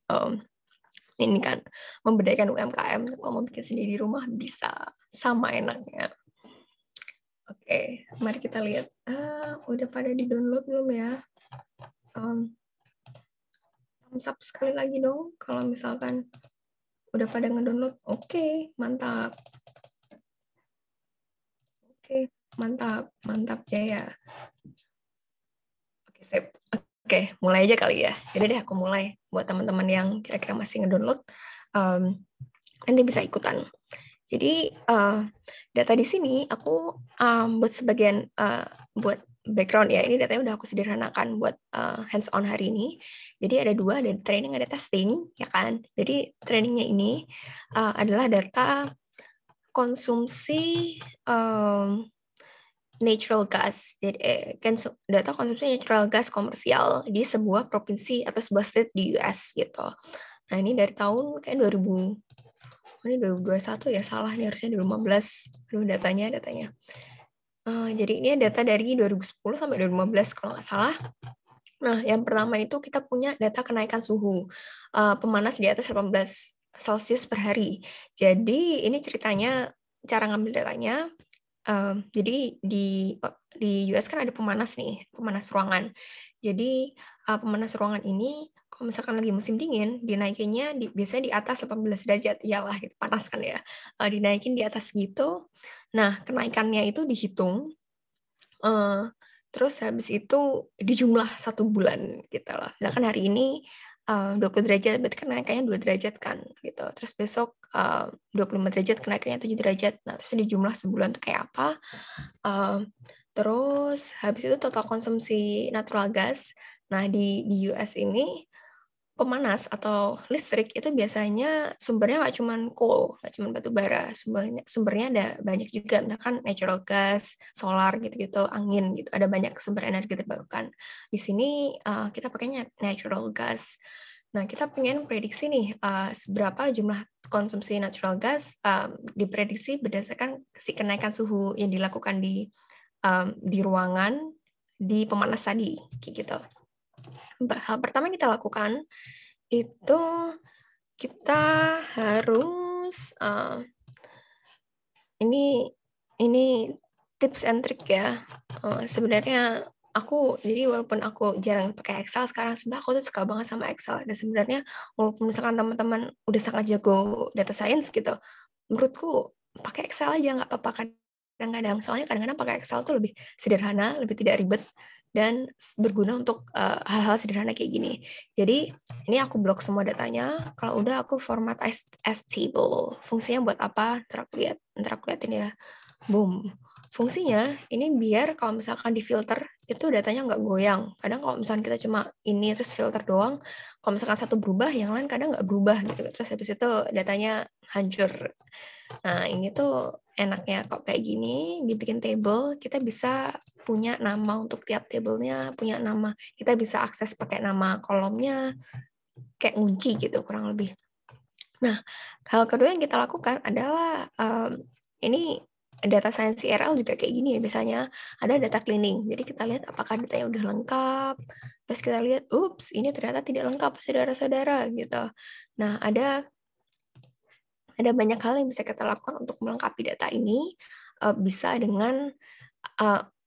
Ini kan memberdayakan UMKM, kalau mau bikin sendiri di rumah bisa sama enaknya. Oke, mari kita lihat. Udah pada di-download belum ya? Thumbs up sekali lagi dong, kalau misalkan udah pada ngedownload. Oke, mantap. Oke, mantap Jaya. Oke, sip. Oke, mulai aja kali ya. Jadi deh aku mulai. Buat teman-teman yang kira-kira masih ngedownload, nanti bisa ikutan. Jadi data di sini aku buat background ya, ini datanya udah aku sederhanakan buat hands on hari ini. Jadi ada dua, ada training, ada testing, ya kan. Jadi trainingnya ini adalah data konsumsi natural gas. Jadi data konsumsi natural gas komersial di sebuah provinsi atau sebuah state di US gitu. Nah, ini dari tahun kayak 2000, ini 2021 ya, salah nih, harusnya 2015. Aduh, datanya. Jadi ini data dari 2010 sampai 2015 kalau nggak salah. Nah, yang pertama itu kita punya data kenaikan suhu pemanas di atas 18 Celcius per hari. Jadi ini ceritanya, cara ngambil datanya, jadi di US kan ada pemanas nih, pemanas ruangan. Jadi pemanas ruangan ini kalau misalkan lagi musim dingin, dinaikinnya biasanya di atas 18 derajat. Iyalah, itu panas kan ya. Dinaikin di atas gitu. Nah, kenaikannya itu dihitung. Terus habis itu dijumlah 1 bulan gitu loh. Misalkan hari ini 20 derajat, berarti kenaikannya 2 derajat kan gitu. Terus besok 25 derajat, kenaikannya 7 derajat. Nah, terus dijumlah sebulan tuh kayak apa. Terus habis itu total konsumsi natural gas. Nah, di US ini pemanas atau listrik itu biasanya sumbernya nggak cuma coal, nggak cuma batu bara, sumbernya ada banyak juga, misalkan natural gas, solar gitu-gitu, angin gitu, ada banyak sumber energi terbarukan. Di sini kita pakainya natural gas. Nah, kita pengen prediksi nih seberapa jumlah konsumsi natural gas diprediksi berdasarkan si kenaikan suhu yang dilakukan di ruangan di pemanas tadi, kayak gitu. Hal pertama yang kita lakukan itu kita harus ini tips and trick ya. Sebenarnya jadi walaupun aku jarang pakai Excel sekarang, sebenarnya aku tuh suka banget sama Excel. Dan sebenarnya walaupun misalkan teman-teman udah sangat jago data science gitu, menurutku pakai Excel aja nggak apa-apa, kadang-kadang. Soalnya kadang-kadang pakai Excel tuh lebih sederhana, lebih tidak ribet, dan berguna untuk hal-hal sederhana kayak gini. Jadi ini aku blok semua datanya. Kalau udah aku format as table. Fungsinya buat apa? Ntar aku liatin ya. Boom. Fungsinya ini biar kalau misalkan di filter itu datanya nggak goyang. Kadang kalau misalkan kita cuma ini terus filter doang, kalau misalkan satu berubah, yang lain kadang nggak berubah gitu. Terus habis itu datanya hancur. Nah, ini tuh enaknya kok kayak gini, dibikin table, kita bisa punya nama untuk tiap tablenya, punya nama. Kita bisa akses pakai nama kolomnya, kayak ngunci gitu kurang lebih. Nah, hal kedua yang kita lakukan adalah ini data science CRL juga kayak gini ya, biasanya ada data cleaning. Jadi kita lihat apakah datanya udah lengkap, terus kita lihat, ups, ini ternyata tidak lengkap, saudara-saudara gitu. Nah, ada banyak hal yang bisa kita lakukan untuk melengkapi data ini. Bisa dengan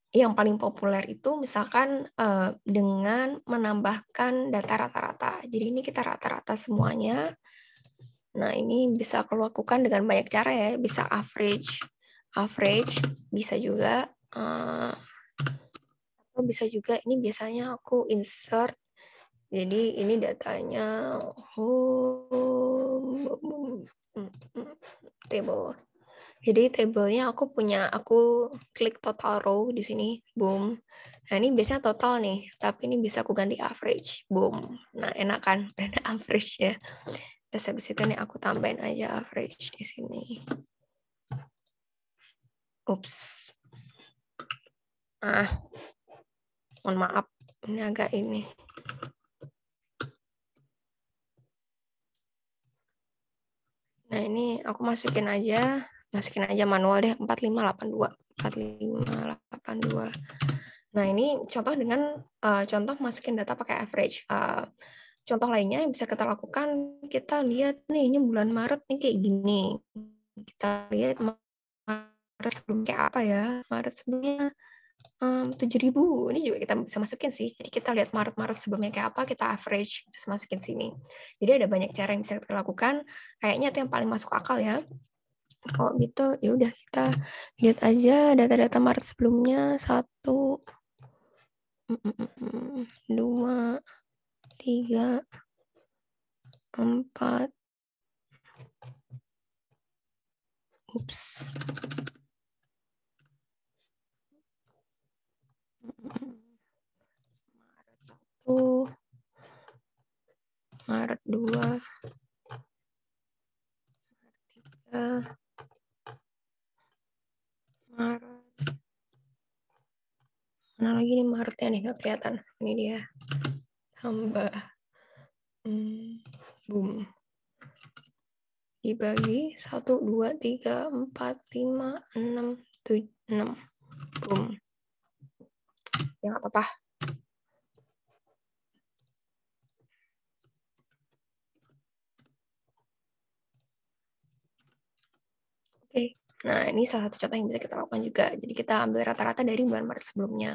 yang paling populer itu misalkan dengan menambahkan data rata-rata. Jadi ini kita rata-rata semuanya. Nah, ini bisa aku lakukan dengan banyak cara ya. Bisa average bisa juga. Atau bisa juga, ini biasanya aku insert. Jadi ini datanya table. Jadi tablenya aku klik total row di sini, boom. Nah, ini biasanya total nih, tapi ini bisa aku ganti average, boom. Nah, enak kan, ada average ya. Terus habis itu nih aku tambahin aja average di sini. Ups. Mohon maaf, ini agak ini. Nah, ini aku masukin aja manual deh, 4582. 4582. Nah, ini contoh dengan contoh masukin data pakai average. Contoh lainnya yang bisa kita lakukan, kita lihat nih, ini bulan Maret nih kayak gini. Kita lihat Maret sebelum kayak apa ya. Maret sebelumnya 7.000. Ini juga kita bisa masukin sih. Jadi kita lihat Maret sebelumnya kayak apa, kita average, terus masukin sini. Jadi ada banyak cara yang bisa kita lakukan. Kayaknya itu yang paling masuk akal ya. Kalau gitu, ya udah kita lihat aja data-data Maret sebelumnya. 1, 2, 3, 4. Ups. Maret 2, Maret. Mana lagi nih Maretnya nih, nggak kelihatan. Ini dia. Tambah. Boom. Dibagi 1, 2, 3, 4, 5, 6, 7, 6. Boom. Ya nggak apa-apa. Oke, nah ini salah satu contoh yang bisa kita lakukan juga. Jadi kita ambil rata-rata dari bulan Maret sebelumnya.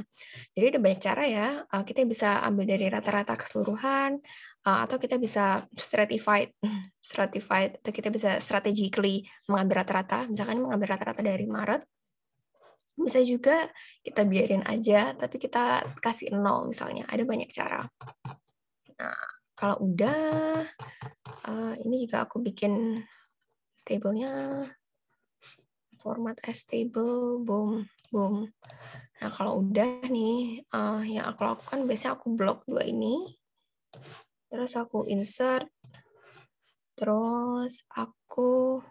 Jadi ada banyak cara ya. Kita bisa ambil dari rata-rata keseluruhan, atau kita bisa stratified, atau kita bisa strategically mengambil rata-rata. Misalkan mengambil rata-rata dari Maret, bisa juga kita biarin aja, tapi kita kasih 0 misalnya. Ada banyak cara. Nah, kalau udah, ini juga aku bikin tabelnya. Format as table, boom, boom. Nah, kalau udah nih, yang aku lakukan biasanya aku blok 2 ini, terus aku insert, terus aku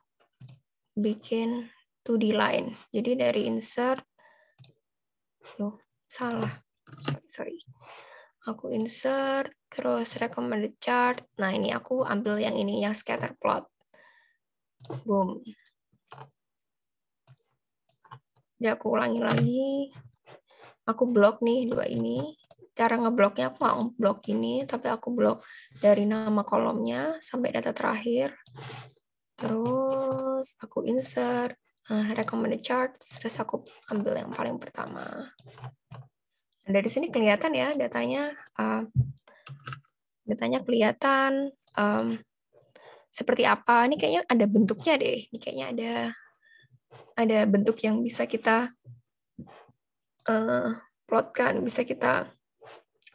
bikin 2D line. Jadi dari insert, salah, sorry. Aku insert, terus recommended chart. Nah, ini aku ambil yang ini, yang scatter plot. Boom. Jadi aku ulangi lagi. Aku blok nih 2 ini. Cara ngebloknya aku nggak ngeblok ini, tapi aku blok dari nama kolomnya sampai data terakhir. Terus aku insert recommended chart, terus aku ambil yang paling pertama. Dari sini kelihatan ya datanya. Datanya kelihatan seperti apa. Ini kayaknya ada bentuknya deh. Ini kayaknya ada bentuk yang bisa kita plotkan, bisa kita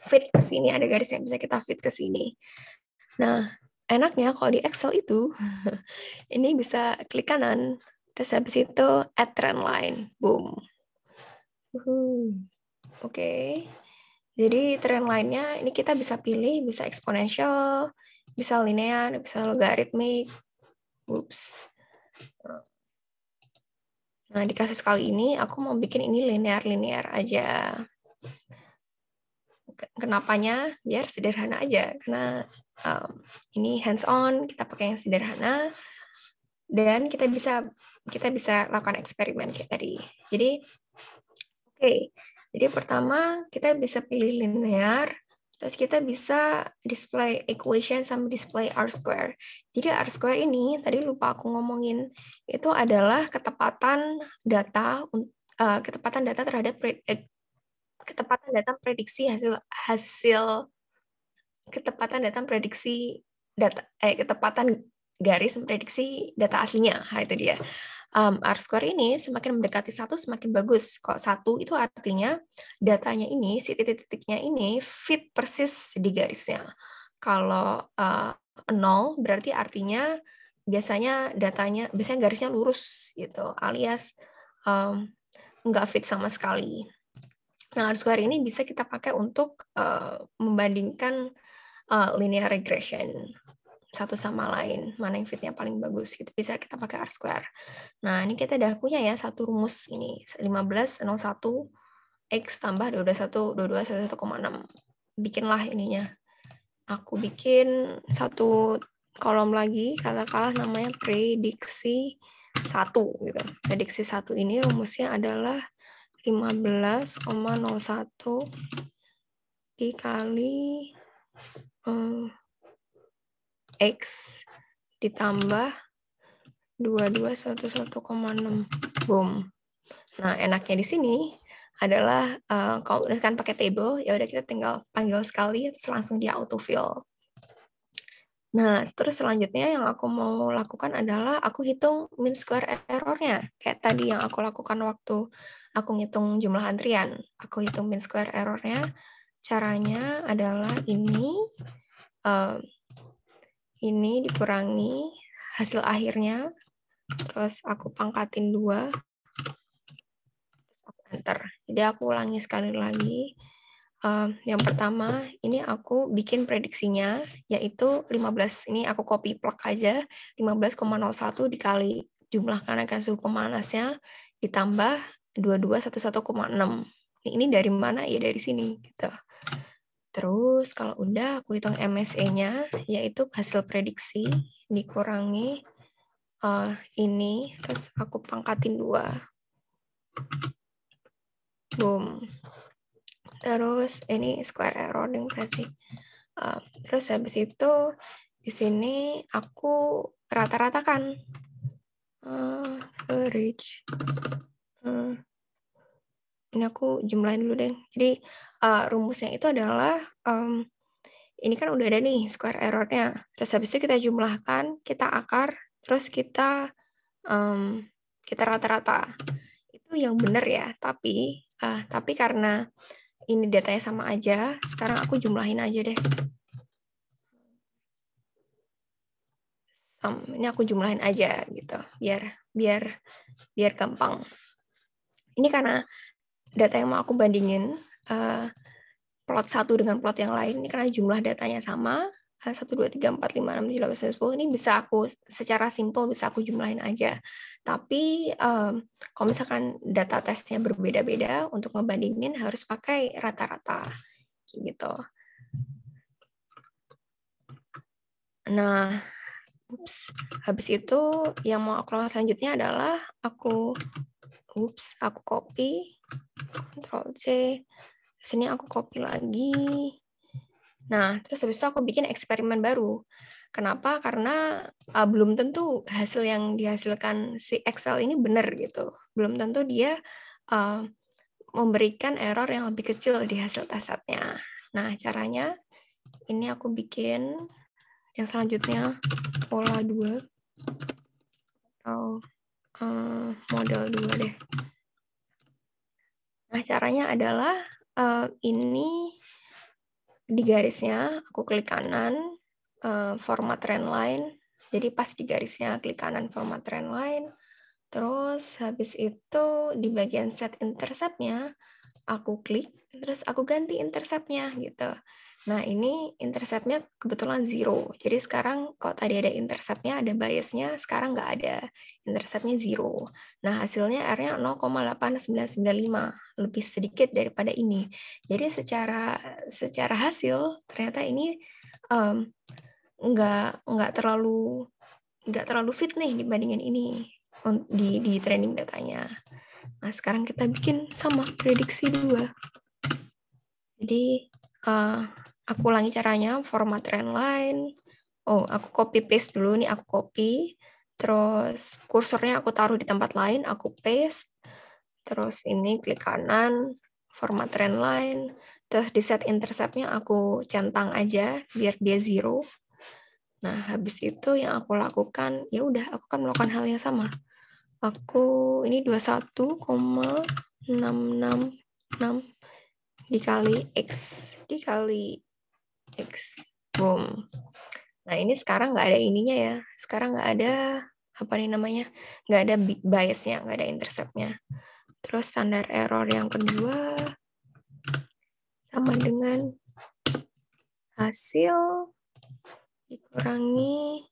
fit ke sini, ada garis yang bisa kita fit ke sini. Nah, enaknya kalau di Excel itu, ini bisa klik kanan, terus habis itu add trend line, boom. Oke. Jadi trend line-nya ini kita bisa pilih, bisa eksponensial, bisa linear, bisa logaritmik. Oops. Nah, di kasus kali ini aku mau bikin ini linear aja. Kenapanya? Biar sederhana aja. Karena ini hands-on, kita pakai yang sederhana. Dan kita bisa lakukan eksperimen kayak tadi. Jadi, oke. Jadi pertama kita bisa pilih linear, terus kita bisa display equation sama display R-square. Jadi R-square ini, tadi lupa aku ngomongin, itu adalah ketepatan data terhadap ketepatan data prediksi ketepatan data prediksi ketepatan garis prediksi data aslinya. Nah, itu dia. R-square ini semakin mendekati 1 semakin bagus. Kok 1 itu artinya datanya ini, si titik-titiknya ini fit persis di garisnya. Kalau 0 berarti artinya biasanya garisnya lurus gitu, alias nggak fit sama sekali. Nah, R-square ini bisa kita pakai untuk membandingkan linear regression satu sama lain, mana yang fitnya paling bagus gitu. Bisa kita pakai R-square. Nah, ini kita udah punya ya satu rumus ini, 1501 X tambah 21, 22, 1,6. Bikinlah ininya. Aku bikin satu kolom lagi, katakanlah namanya prediksi 1 gitu. Prediksi 1 ini rumusnya adalah 15,01 dikali X ditambah 2211,6. Boom. Nah, enaknya di sini adalah kalau kan pakai table, ya udah kita tinggal panggil sekali terus langsung dia autofill. Nah, terus selanjutnya yang aku mau lakukan adalah aku hitung mean square error-nya. Kayak tadi yang aku lakukan waktu aku ngitung jumlah antrian. Aku hitung mean square error-nya. Caranya adalah ini dikurangi hasil akhirnya, terus aku pangkatin 2, terus aku enter. Jadi aku ulangi sekali lagi. Yang pertama, ini aku bikin prediksinya, yaitu 15. Ini aku copy plug aja, 15,01 dikali jumlah kenaikan suhu pemanasnya, ditambah 2211,6. Ini dari mana? Ya dari sini. Gitu. Terus kalau udah, aku hitung MSE-nya, yaitu hasil prediksi, dikurangi ini, terus aku pangkatin 2. Boom. Terus ini square error berarti. Terus habis itu di sini aku rata-ratakan average. Ini aku jumlahin dulu deh. Jadi rumusnya itu adalah ini kan udah ada nih square error-nya. Terus habis itu kita jumlahkan, kita akar, terus kita rata-rata. Itu yang benar ya. Tapi karena ini datanya sama aja, sekarang aku jumlahin aja deh. Ini aku jumlahin aja gitu, biar gampang. Ini karena data yang mau aku bandingin plot satu dengan plot yang lain, ini karena jumlah datanya sama, 1, 2, 3, 4, 5, 6, 7, 8, 9, 10, ini bisa aku secara simple bisa aku jumlahin aja. Tapi kalau misalkan data tesnya berbeda-beda, untuk ngebandingin harus pakai rata-rata gitu. Nah, habis itu yang mau aku lakukan selanjutnya adalah aku copy, Ctrl C, sini aku copy lagi. Nah, terus habis itu aku bikin eksperimen baru. Kenapa? Karena belum tentu hasil yang dihasilkan si Excel ini benar gitu. Belum tentu dia memberikan error yang lebih kecil di hasil tesnya. Nah, caranya ini aku bikin yang selanjutnya pola 2 atau model 2 deh. Nah, caranya adalah ini di garisnya aku klik kanan, format trendline. Jadi pas di garisnya klik kanan format trendline. Terus habis itu di bagian set intercept-nya aku klik, terus aku ganti intercept-nya gitu. Nah, ini intercept-nya kebetulan 0. Jadi sekarang kalau tadi ada intercept-nya, ada bias-nya, sekarang nggak ada. Intercept-nya 0. Nah, hasilnya R-nya 0,8995, lebih sedikit daripada ini. Jadi secara hasil, ternyata ini nggak terlalu fit nih dibandingin ini di training datanya. Nah, sekarang kita bikin sama prediksi 2. Jadi aku ulangi caranya, format trendline. Aku copy paste dulu nih, aku copy. Terus kursornya aku taruh di tempat lain, aku paste. Terus ini klik kanan, format trendline. Terus di set intercept-nya aku centang aja biar dia 0. Nah, habis itu yang aku lakukan, ya udah aku akan melakukan hal yang sama. Aku ini 21,666 dikali X. Boom. Nah, ini sekarang nggak ada ininya ya. Sekarang nggak ada, apa nih namanya, nggak ada biasnya, nggak ada intercept-nya. Terus standar error yang kedua sama dengan hasil dikurangi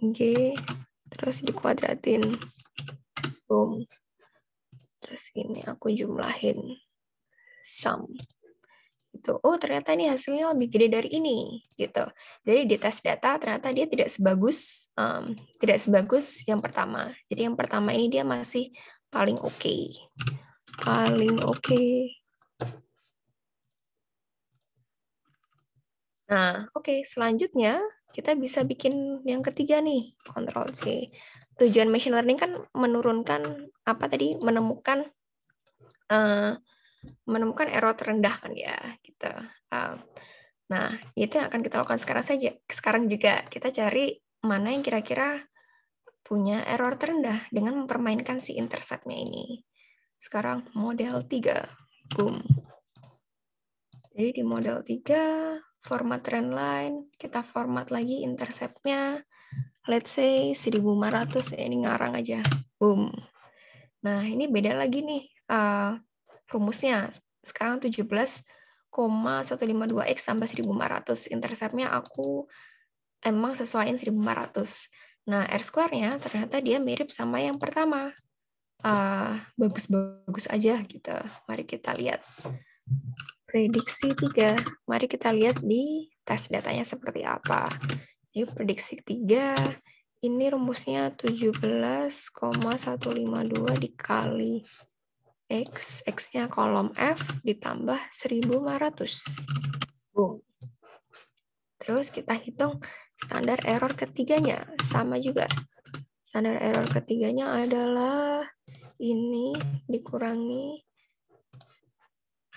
G, terus dikuadratin. Boom. Terus ini aku jumlahin sum. Gitu. Oh, ternyata ini hasilnya lebih gede dari ini gitu. Jadi di tes data ternyata dia tidak sebagus yang pertama. Jadi yang pertama ini dia masih paling oke. Nah, oke, selanjutnya kita bisa bikin yang ketiga nih, Ctrl C. Tujuan machine learning kan menemukan error terendah kan ya, gitu. Nah, itu yang akan kita lakukan sekarang juga kita cari mana yang kira-kira punya error terendah dengan mempermainkan si intercept-nya ini. Sekarang model 3. Boom. Jadi di model 3, format trendline, kita format lagi intercept-nya. Let's say 1500, ini ngarang aja. Boom. Nah, ini beda lagi nih rumusnya. sekarang 17,152 X tambah 1.500. Interceptnya aku emang sesuaiin 1.500. Nah, R-square-nya ternyata dia mirip sama yang pertama. Bagus-bagus aja gitu. Mari kita lihat. Prediksi 3. Mari kita lihat di tes datanya seperti apa. Jadi prediksi 3, ini rumusnya 17,152 dikali X. X-nya kolom F ditambah 1.500. Boom. Terus kita hitung standar error ketiganya. Sama juga. Standar error ketiganya adalah ini dikurangi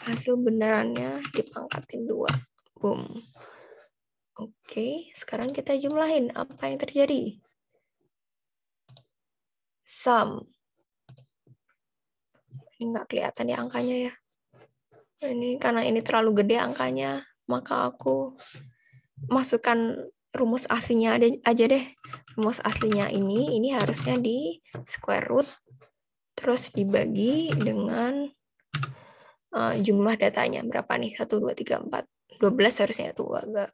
hasil benerannya dipangkatin 2. Boom. Oke, sekarang kita jumlahin apa yang terjadi. Sum. Ini nggak kelihatan ya angkanya ya. Ini karena ini terlalu gede angkanya, maka aku masukkan rumus aslinya aja deh. Rumus aslinya ini harusnya di square root, terus dibagi dengan jumlah datanya. Berapa nih? 1, 2, 3, 4. 12 harusnya tuh. 4,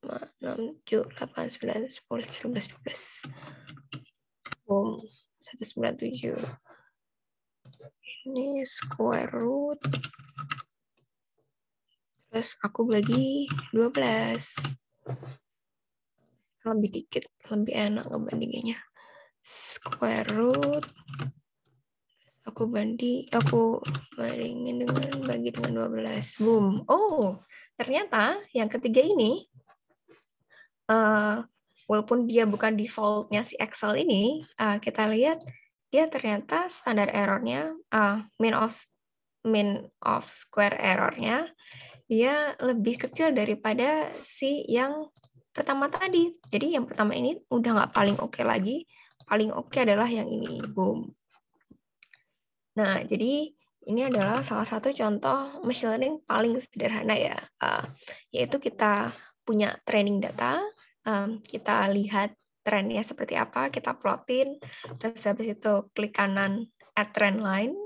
5, 6, 7, 8, 9, 10, 11, 12. Boom. 197. Ini square root. Terus aku bagi 12. Lebih dikit, lebih enak ngebandinginnya. Square root. Aku bandingin dengan bagi dengan 12. Boom. Oh, ternyata yang ketiga ini, walaupun dia bukan defaultnya si Excel ini, kita lihat dia ternyata standar errornya, mean of square errornya, dia lebih kecil daripada si yang pertama tadi. Jadi yang pertama ini udah nggak paling oke lagi. Paling oke adalah yang ini. Boom. Nah, jadi ini adalah salah satu contoh machine learning paling sederhana ya. Yaitu kita punya training data, kita lihat trennya seperti apa, kita plotin, terus habis itu klik kanan add trend line,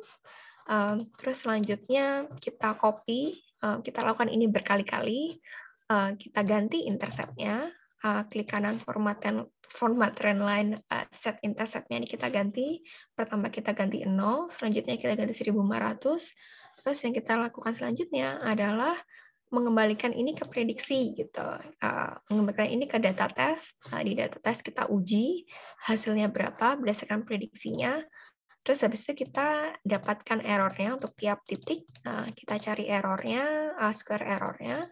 terus selanjutnya kita copy, kita lakukan ini berkali-kali, kita ganti interceptnya, klik kanan format trend line, set interceptnya ini kita ganti, pertama kita ganti 0, selanjutnya kita ganti 1.500, terus yang kita lakukan selanjutnya adalah mengembalikan ini ke prediksi gitu, mengembalikan ini ke data test, di data test kita uji hasilnya berapa berdasarkan prediksinya. Terus habis itu kita dapatkan errornya untuk tiap titik. Kita cari errornya, square errornya.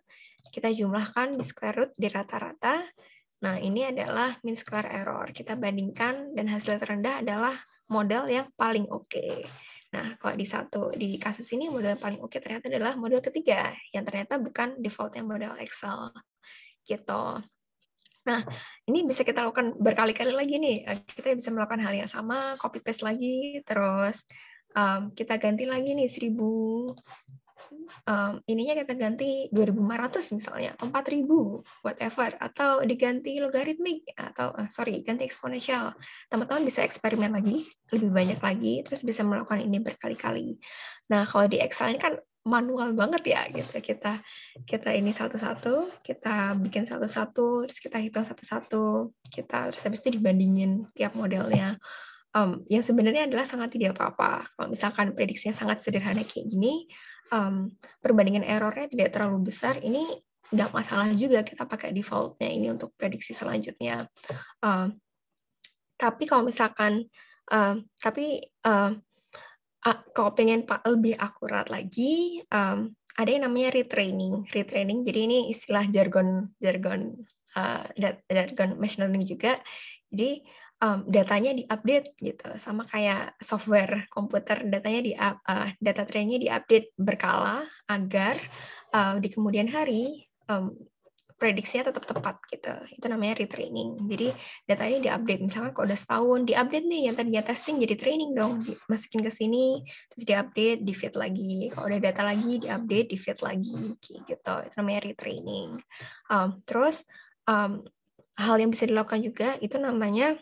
Kita jumlahkan di square root di rata-rata. Nah, ini adalah mean square error. Kita bandingkan dan hasil terendah adalah model yang paling oke. Nah, kalau di kasus ini model yang paling oke ternyata adalah model ketiga, yang ternyata bukan defaultnya model Excel. Gitu. Nah, ini bisa kita lakukan berkali-kali lagi nih. Kita bisa melakukan hal yang sama, copy paste lagi, terus kita ganti lagi nih 1.000, ininya kita ganti 2.500 misalnya, atau 4.000, whatever, atau diganti logaritmik, atau ganti eksponensial. Teman-teman bisa eksperimen lagi, lebih banyak lagi, terus bisa melakukan ini berkali-kali. Nah, kalau di Excel ini kan manual banget ya gitu, kita ini satu-satu, kita bikin satu-satu, terus kita hitung satu-satu, terus habis itu dibandingin tiap modelnya, yang sebenarnya adalah sangat tidak apa-apa. Kalau misalkan prediksinya sangat sederhana kayak gini, perbandingan errornya tidak terlalu besar, ini nggak masalah juga kita pakai defaultnya ini untuk prediksi selanjutnya. Tapi kalau misalkan kalau pengen lebih akurat lagi, ada yang namanya retraining. Retraining, jadi ini istilah jargon machine learning juga. Jadi datanya diupdate gitu, sama kayak software komputer, data trainnya diupdate berkala agar di kemudian hari prediksinya tetap tepat gitu. Itu namanya retraining. Jadi datanya diupdate. Misalkan kalau udah setahun diupdate nih, yang tadinya testing jadi training dong. Masukin ke sini, terus diupdate, di-feed lagi. Kalau udah data lagi, diupdate, di-feed lagi. Gitu. Itu namanya retraining. Terus hal yang bisa dilakukan juga itu namanya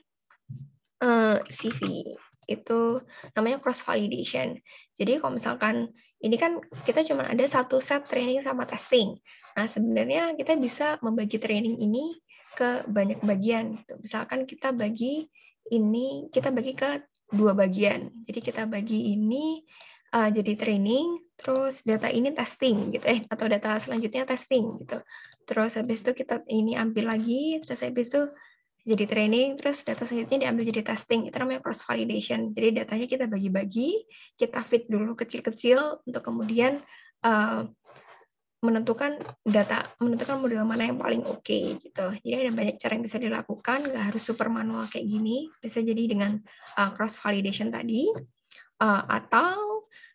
CV. itu namanya cross validation. Jadi kalau misalkan ini kan kita cuma ada satu set training sama testing. Nah, sebenarnya kita bisa membagi training ini ke banyak bagian gitu. Misalkan kita bagi ke dua bagian. Jadi kita bagi ini jadi training, terus data ini testing gitu atau data selanjutnya testing gitu. Terus habis itu kita ini ambil lagi, terus habis itu jadi training, terus data selanjutnya diambil jadi testing. Itu namanya cross validation. Jadi datanya kita bagi-bagi, kita fit dulu kecil-kecil untuk kemudian menentukan model mana yang paling oke gitu. Jadi ada banyak cara yang bisa dilakukan, nggak harus super manual kayak gini. Bisa jadi dengan cross validation tadi,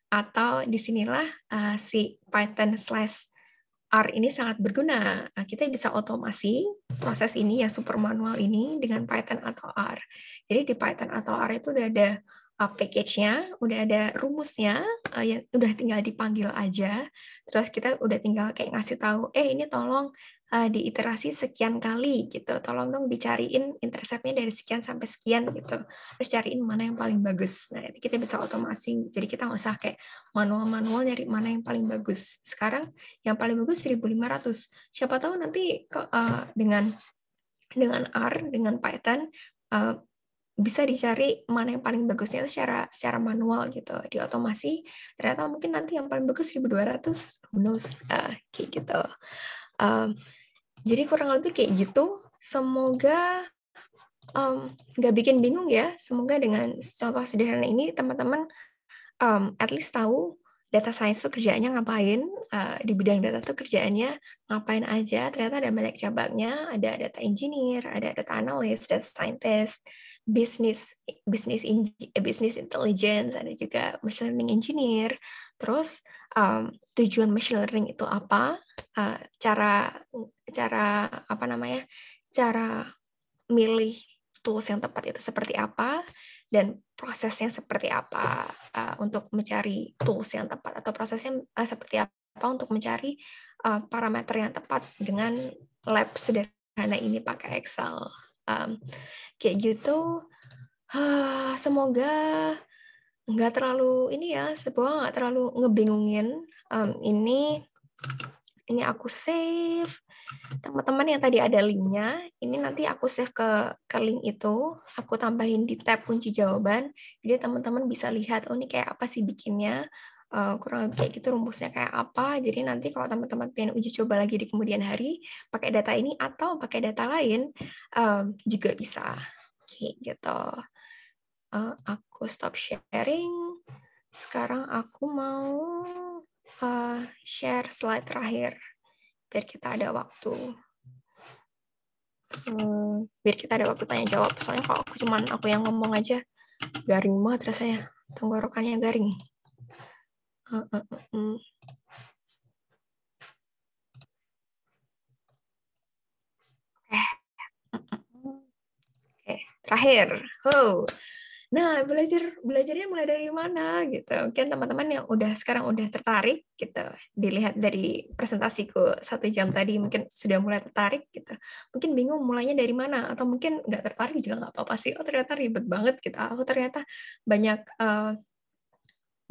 atau disinilah si Python/R ini sangat berguna. Kita bisa otomasi proses ini yang super manual ini dengan Python atau R. Jadi di Python atau R itu udah ada package-nya, udah ada rumusnya, yang udah tinggal dipanggil aja. Terus kita udah tinggal kayak ngasih tahu, ini tolong diiterasi sekian kali gitu. Tolong dong dicariin intercept-nya dari sekian sampai sekian gitu. Terus cariin mana yang paling bagus. Nah, itu kita bisa otomasi. Jadi kita nggak usah kayak manual-manual nyari mana yang paling bagus. Sekarang yang paling bagus 1.500. Siapa tahu nanti dengan R, dengan Python, bisa dicari mana yang paling bagusnya secara manual gitu, di otomasi. Ternyata mungkin nanti yang paling bagus 1.200, who knows, kayak gitu. Jadi kurang lebih kayak gitu. Semoga nggak bikin bingung ya. Semoga dengan contoh sederhana ini teman-teman at least tahu data science itu kerjaannya ngapain, di bidang data itu kerjaannya ngapain aja. Ternyata ada banyak cabangnya, ada data engineer, ada data analyst, data scientist, business intelligence, ada juga machine learning engineer. Terus tujuan machine learning itu apa? Cara apa namanya? Cara milih tools yang tepat itu seperti apa, dan prosesnya seperti apa untuk mencari tools yang tepat, atau prosesnya seperti apa untuk mencari parameter yang tepat dengan lab sederhana ini pakai Excel. Kayak gitu. Semoga nggak terlalu nggak terlalu ngebingungin. Ini aku save. Teman-teman yang tadi ada linknya, ini nanti aku save ke link itu, aku tambahin di tab kunci jawaban, jadi teman-teman bisa lihat, ini kayak apa sih bikinnya, kurang lebih kayak gitu rumusnya kayak apa. Jadi nanti kalau teman-teman pengen uji coba lagi di kemudian hari, pakai data ini atau pakai data lain, juga bisa. Kayak gitu. Aku stop sharing. Sekarang aku mau share slide terakhir, biar kita ada waktu. Biar kita ada waktu tanya jawab. Soalnya kalau aku yang ngomong aja, garing banget rasanya. Tenggorokannya garing. Oke, terakhir. Nah, belajarnya mulai dari mana gitu. Mungkin teman-teman yang sekarang udah tertarik gitu, dilihat dari presentasiku 1 jam tadi mungkin sudah mulai tertarik gitu. Mungkin bingung mulainya dari mana, atau mungkin nggak tertarik juga nggak apa-apa sih. Ternyata ribet banget gitu. Ternyata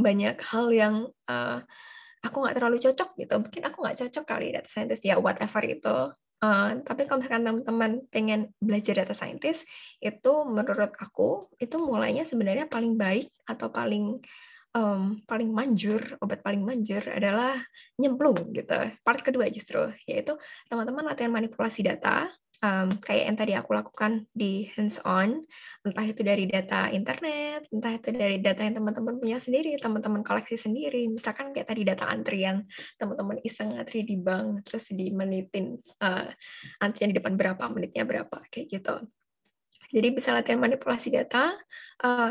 banyak hal yang aku nggak terlalu cocok gitu. Mungkin aku nggak cocok kali data scientist ya, whatever itu. Tapi kalau misalkan teman-teman pengen belajar data scientist, itu menurut aku itu mulainya sebenarnya paling baik atau paling obat paling manjur adalah nyemplung gitu. Part kedua justru, yaitu teman-teman latihan manipulasi data, kayak yang tadi aku lakukan di hands-on, entah itu dari data internet, entah itu dari data yang teman-teman punya sendiri, teman-teman koleksi sendiri. Misalkan kayak tadi data antrian, teman-teman iseng ngantri di bank, terus dimenitin antrian di depan berapa, menitnya berapa, kayak gitu. Jadi bisa latihan manipulasi data.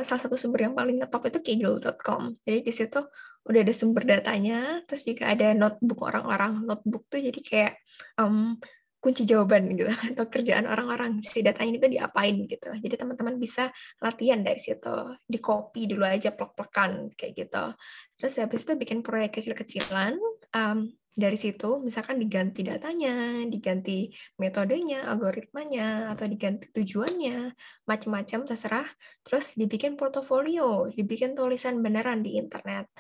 Salah satu sumber yang paling ngetop itu kaggle.com. Jadi di situ udah ada sumber datanya, terus juga ada notebook orang-orang. Notebook tuh jadi kayak kunci jawaban gitu kan, atau kerjaan orang-orang si data ini tuh diapain gitu. Jadi teman-teman bisa latihan dari situ, di copy dulu aja plek-plekan kayak gitu. Terus habis itu bikin proyek kecil-kecilan, dari situ misalkan diganti datanya, diganti metodenya, algoritmanya, atau diganti tujuannya, macam-macam terserah. Terus dibikin portofolio, dibikin tulisan beneran di internet,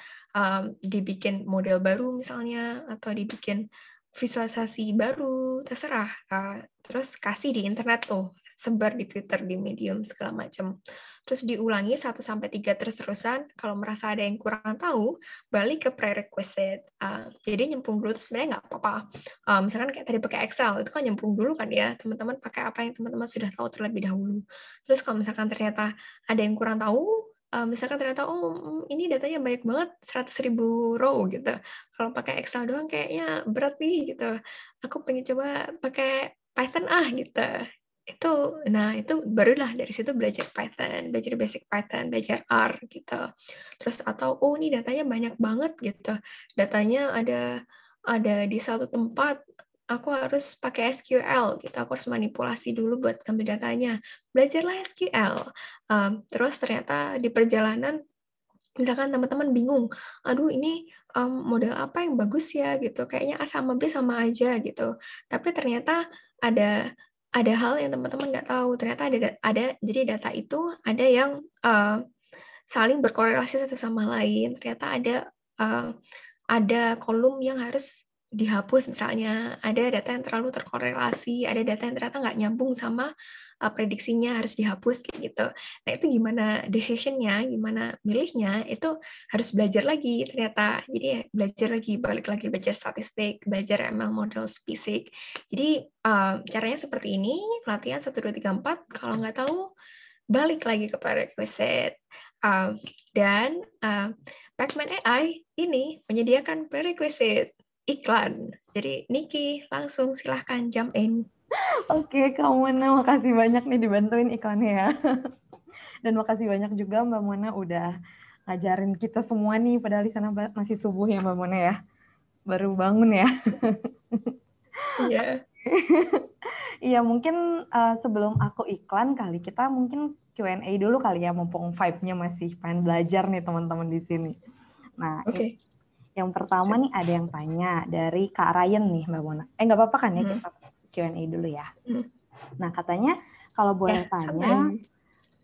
dibikin model baru misalnya, atau dibikin visualisasi baru, terserah. Terus kasih di internet tuh, sebar di Twitter, di Medium, segala macam. Terus diulangi 1-3 terus-terusan. Kalau merasa ada yang kurang tahu, balik ke prerequisite. Jadi nyemplung dulu itu sebenarnya nggak apa-apa. Misalkan kayak tadi pakai Excel, itu kan nyemplung dulu kan ya. Teman-teman pakai apa yang teman-teman sudah tahu terlebih dahulu. Terus kalau misalkan ternyata ada yang kurang tahu, misalkan ternyata, ini datanya banyak banget, 100.000 row gitu. Kalau pakai Excel doang kayaknya berat nih gitu. Aku pengen coba pakai Python gitu. Itu barulah dari situ belajar Python, belajar basic Python, belajar R gitu. Terus atau ini datanya banyak banget gitu. Datanya ada di satu tempat, aku harus pakai SQL gitu. Aku harus manipulasi dulu buat ambil datanya. Belajarlah SQL. Terus ternyata di perjalanan misalkan teman-teman bingung, aduh ini model apa yang bagus ya gitu, kayaknya A sama B sama aja gitu. Tapi ternyata ada hal yang teman-teman nggak tahu. Ternyata jadi data itu ada yang saling berkorelasi satu sama lain. Ternyata ada kolom yang harus dihapus misalnya, ada data yang terlalu terkorelasi, ada data yang ternyata nggak nyambung sama prediksinya, harus dihapus kayak gitu. Nah itu gimana decision-nya, gimana milihnya, itu harus belajar lagi ternyata. Jadi belajar lagi, balik lagi belajar statistik, belajar ML model basic. Jadi caranya seperti ini, latihan 1, 2, 3, 4, kalau nggak tahu, balik lagi ke prerequisite. Dan Pacman AI ini menyediakan prerequisite iklan. Jadi Niki, langsung silahkan jump in. Oke, Kak Mona, makasih banyak nih dibantuin iklannya ya. Dan makasih banyak juga Mbak Mona udah ngajarin kita semua nih, padahal di sana masih subuh ya Mbak Mona ya. Baru bangun ya. Iya. Iya, mungkin sebelum aku iklan kali, kita mungkin Q&A dulu kali ya, mumpung vibe-nya masih pengen belajar nih teman-teman di sini. Nah, Oke. yang pertama nih ada yang tanya dari Kak Ryan nih Mbak Mona. Nggak apa-apa kan ya kita Q&A dulu ya. Nah, katanya kalau boleh tanya,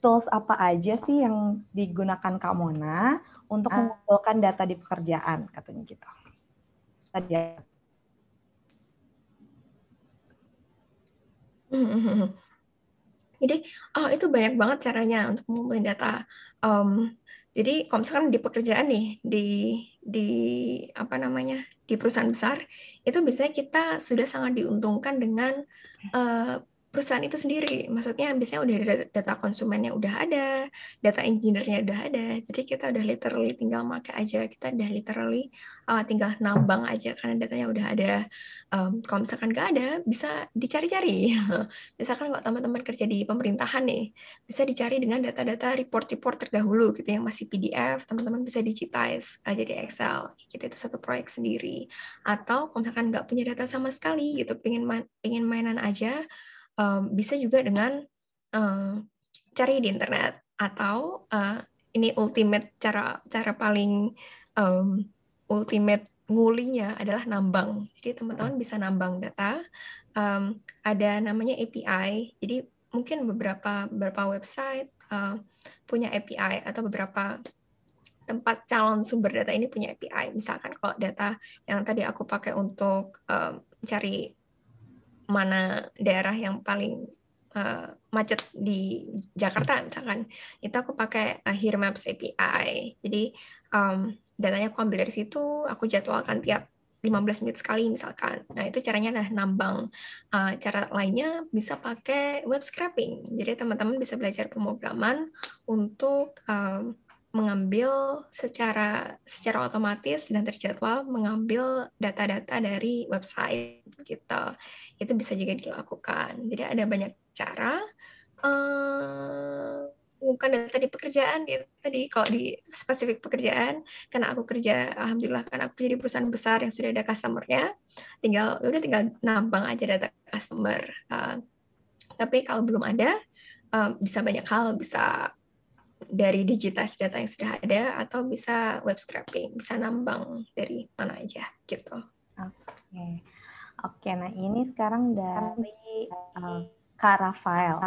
tools apa aja sih yang digunakan Kak Mona untuk mengumpulkan data di pekerjaan, katanya gitu. Tadi ya. Jadi, itu banyak banget caranya untuk mengumpulin data. Jadi, kalau misalkan di pekerjaan nih, di apa namanya, di perusahaan besar, itu biasanya kita sudah sangat diuntungkan dengan perusahaan itu sendiri. Maksudnya biasanya udah ada data konsumennya udah ada, data engineer-nya udah ada. Jadi kita udah literally tinggal pakai aja. Kita udah literally tinggal nambang aja karena datanya udah ada. Kalau misalkan nggak ada, bisa dicari-cari. Misalkan kalau teman-teman kerja di pemerintahan nih, bisa dicari dengan data-data report-report terdahulu gitu yang masih PDF, teman-teman bisa digitize jadi Excel, gitu itu satu proyek sendiri. Atau kalau misalkan nggak punya data sama sekali gitu, pengen mainan aja, bisa juga dengan cari di internet atau ini ultimate cara paling ultimate ngulinya adalah nambang. Jadi teman-teman bisa nambang data. Ada namanya API. Jadi mungkin beberapa website punya API atau beberapa tempat calon sumber data ini punya API. Misalkan kalau data yang tadi aku pakai untuk cari mana daerah yang paling macet di Jakarta misalkan, itu aku pakai Here Maps API. Jadi datanya aku ambil dari situ, aku jadwalkan tiap 15 menit sekali misalkan. Nah, itu caranya adalah nambang. Cara lainnya bisa pakai web scraping. Jadi teman-teman bisa belajar pemrograman untuk mengambil secara otomatis dan terjadwal mengambil data-data dari website gitu. Itu bisa juga dilakukan. Jadi ada banyak cara bukan data di pekerjaan gitu. Tadi kalau di spesifik pekerjaan, karena aku kerja, alhamdulillah kan aku kerja di perusahaan besar yang sudah ada customer-nya, tinggal nambang aja data customer. Tapi kalau belum ada, bisa banyak hal, bisa dari digitasi data yang sudah ada atau bisa web scraping, bisa nambang dari mana aja gitu. Oke. Nah ini sekarang dari Kak Rafael.